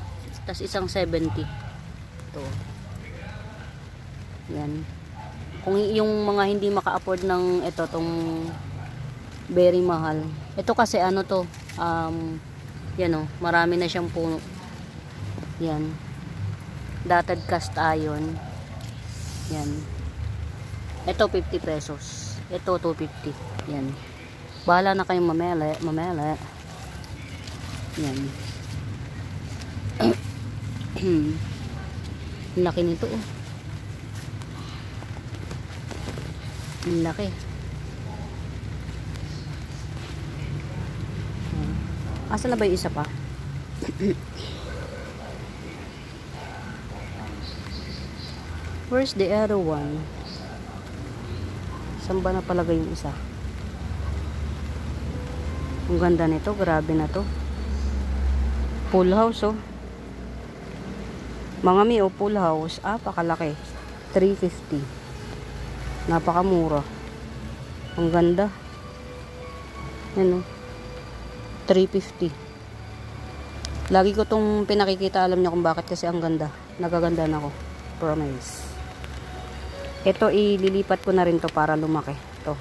Tas isang 70. Ito. Yan. Kung yung mga hindi maka-afford ng ito, tong very mahal. Ito kasi ano to. Yan o. Marami na siyang puno. Yan. Dotted cast iron. Yan. Ito 50 pesos. Ito 250. Yan. Bahala na kayong mamela. Yan. Laki nito, oh. Laki. Asa na ba yung isa pa? Where's the other one? Saan ba napalagay yung isa? Ang ganda nito, grabe na to. Full house, oh. Mga mi, oh, full house. Pakalaki. 350. Napakamura. Ang ganda. Yan, oh. 350. Lagi ko tong pinakikita, alam niyo kung bakit, kasi ang ganda. Nagaganda na ako. Promise. Ito, ililipat ko na rin to para lumaki. Ito.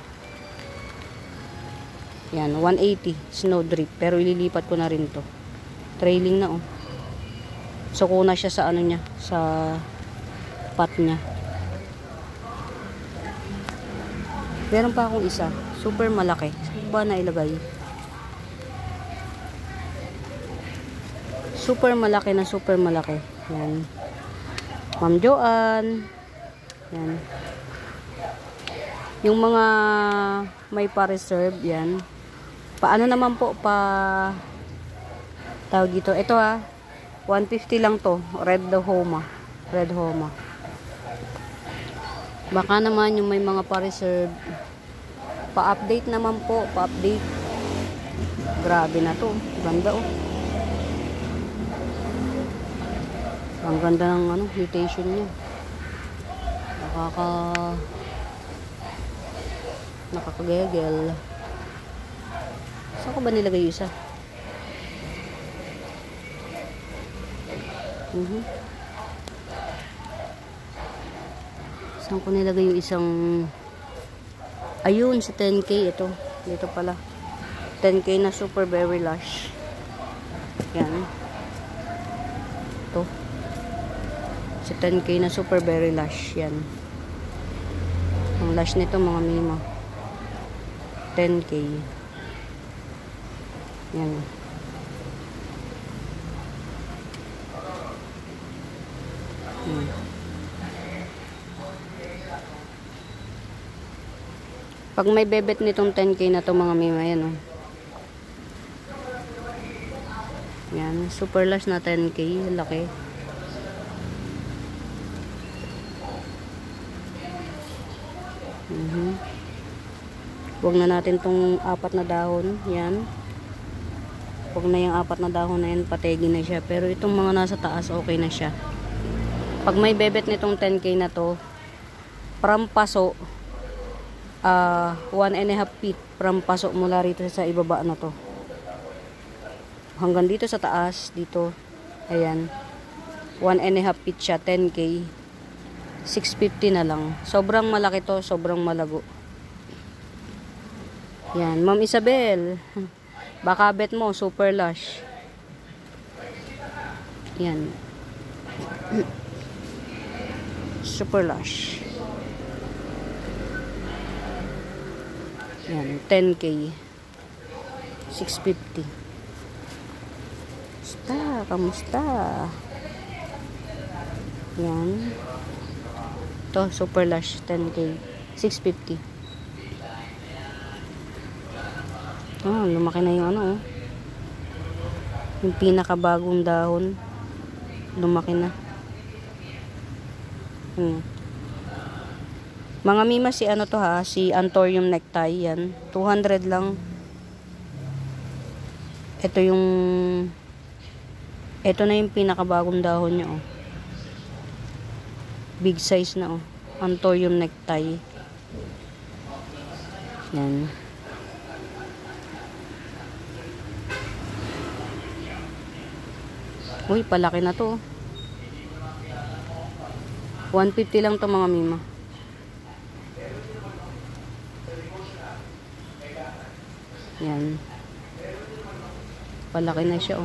Yan, 180 snowdrip. Pero ililipat ko na rin to. Trailing na, oh. So, kuna siya sa ano niya, sa pot niya. Meron pa akong isa. Super malaki. Saan ba na ilagay? Super malaki na super malaki. Yan. Ma'am Joanne. Yan. Yung mga may pa-reserve, yan. Paano naman po tawag dito? Ito 150 lang to. Red Homa. Red Homa. Baka naman yung may mga pa-reserve. Pa-update naman po. Pa-update. Grabe na to. Ganda Ang ganda ng mutation niya. Nakakagagel. Saan ko ba nilagay yung isa? Saan ko nilagay yung isang ayun, sa 10K ito. Dito pala. 10K na Super Berry Lush. Yan. Ito. Sa 10K na Super Berry Lush. Yan. Ang lush nito mga mima. 10K. Yan. Pag may bebet nitong 10K na to mga mima, yan Yan, super lush na 10K, laki. Huwag na natin tong 4 na dahon, yan. Huwag na yung 4 na dahon na yan, pategi na siya. Pero itong mga nasa taas, okay na siya. Pag may bebet nitong 10K na to, from paso, 1.5 feet from paso mula rito sa ibaba na to. Hanggang dito sa taas, dito, ayan, 1.5 feet siya, 10K, 650 na lang. Sobrang malaki to, sobrang malago. Yan, Ma'am Isabel, baka bet mo, super lush. Yan. Super lush. Yan, 10K, 650. Kamusta? Yan. Ito, super lush, 10K, 650. Lumaki na yung yung pinakabagong dahon. Lumaki na. Mga mima, si si Anthurium necktie, yan. 200 lang. Ito na yung pinakabagong dahon niya, Big size na, Anthurium necktie. Yan. Uy, palaki na to. 150 lang to mga mima. Yan. Palaki na siya,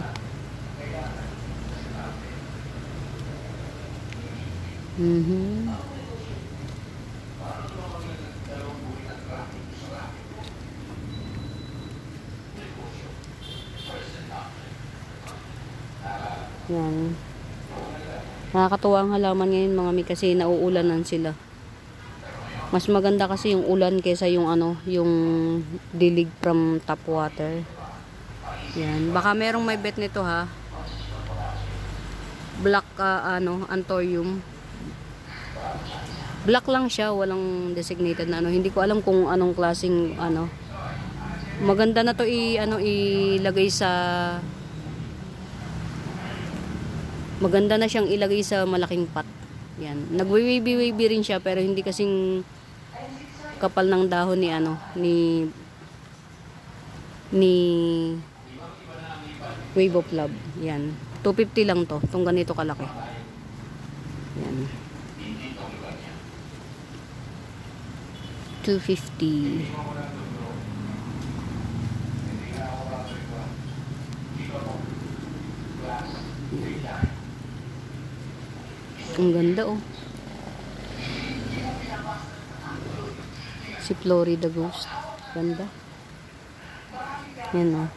Yan. Nakakatuwa ang halaman ngayon mga mi kasi nauulanan sila. Mas maganda kasi yung ulan kaysa yung yung dilig from tap water. Yan. Baka merong may bet nito Black Anthurium. Black lang siya, walang designated na Hindi ko alam kung anong klaseng Maganda na to ilagay sa Maganda na siyang ilagay sa malaking pot. Yan. Nagwiwibi-wibi rin siya pero hindi kasing kapal ng dahon ni Wave of Love. Yan. 250 lang to. Itong ganito kalaki. Yan. 250. Ang ganda Si Florida Ghost. Ganda. Yan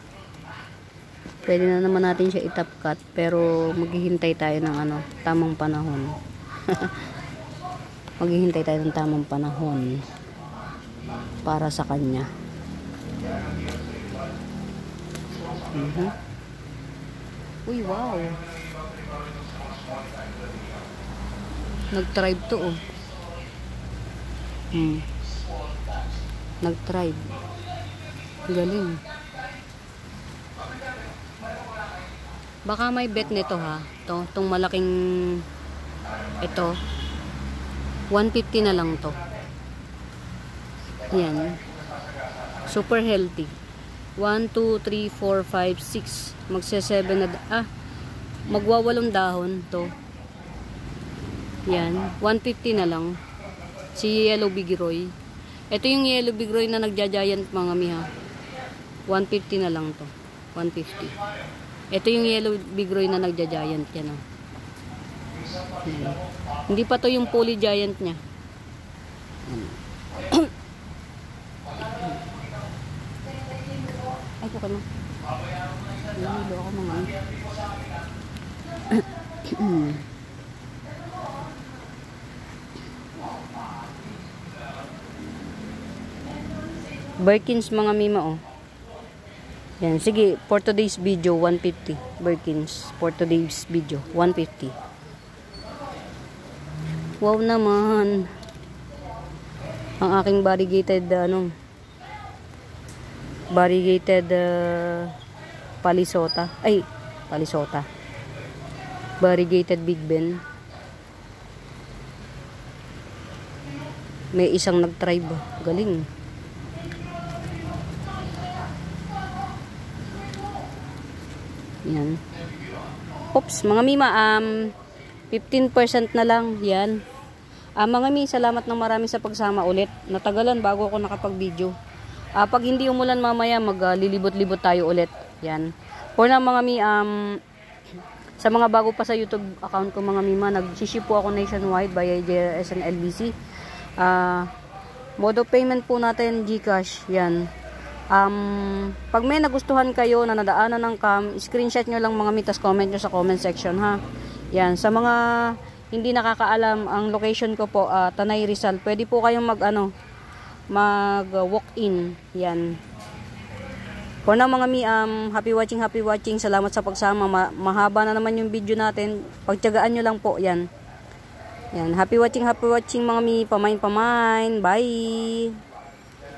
Pwede na naman natin siya i-top cut pero maghihintay tayo ng tamang panahon. Maghihintay tayo ng tamang panahon para sa kanya. Uy, wow. Nag-tribe to, oh. Nag-tribe. Galing. Baka may bet nito, ha. Itong malaking ito. 150 na lang to. Yan. Super healthy. 1, 2, 3, 4, 5, 6. Magse-7 na. Magwawalong dahon to. Yan. 150 na lang. Si Yellow Bigroy. Ito yung Yellow Bigroy na nagja-giant mga miha. 150 na lang to. 150. Ito yung Yellow Bigroy na nagja-giant yan, oh. Yan. Hindi pa to yung Poly Giant niya. Ay, po ka na. Nahilo ako mga. Birkins mga mima, oh. Yan, sige, for today's video 150 Birkins for today's video 150. Wow naman ang aking variegated variegated palisota, variegated Big Ben. May isang nag-tribe, galing. Yan. Oops, mga mima, 15% na lang. Yan. Mga mi, salamat ng marami sa pagsama ulit. Natagalan bago ako nakapag-video. Pag hindi umulan mamaya, maglilibot-libot tayo ulit. Yan. For na mga mi, sa mga bago pa sa YouTube account ko mga mima, nag-ship po ako nationwide via JRS and LBC. Mode of payment po natin, GCash. Yan. Pag may nagustuhan kayo na nadaanan ng cam, screenshot nyo lang mga mitas, comment nyo sa comment section, ha. Yan, sa mga hindi nakakaalam, ang location ko po, Tanay Rizal. Pwede po kayong mag-walk-in. Yan. For now mga mi, happy watching. Salamat sa pagsama. Mahaba na naman yung video natin. Pagtiyagaan nyo lang po, yan. Yan, happy watching mga mi. Pamain. Bye!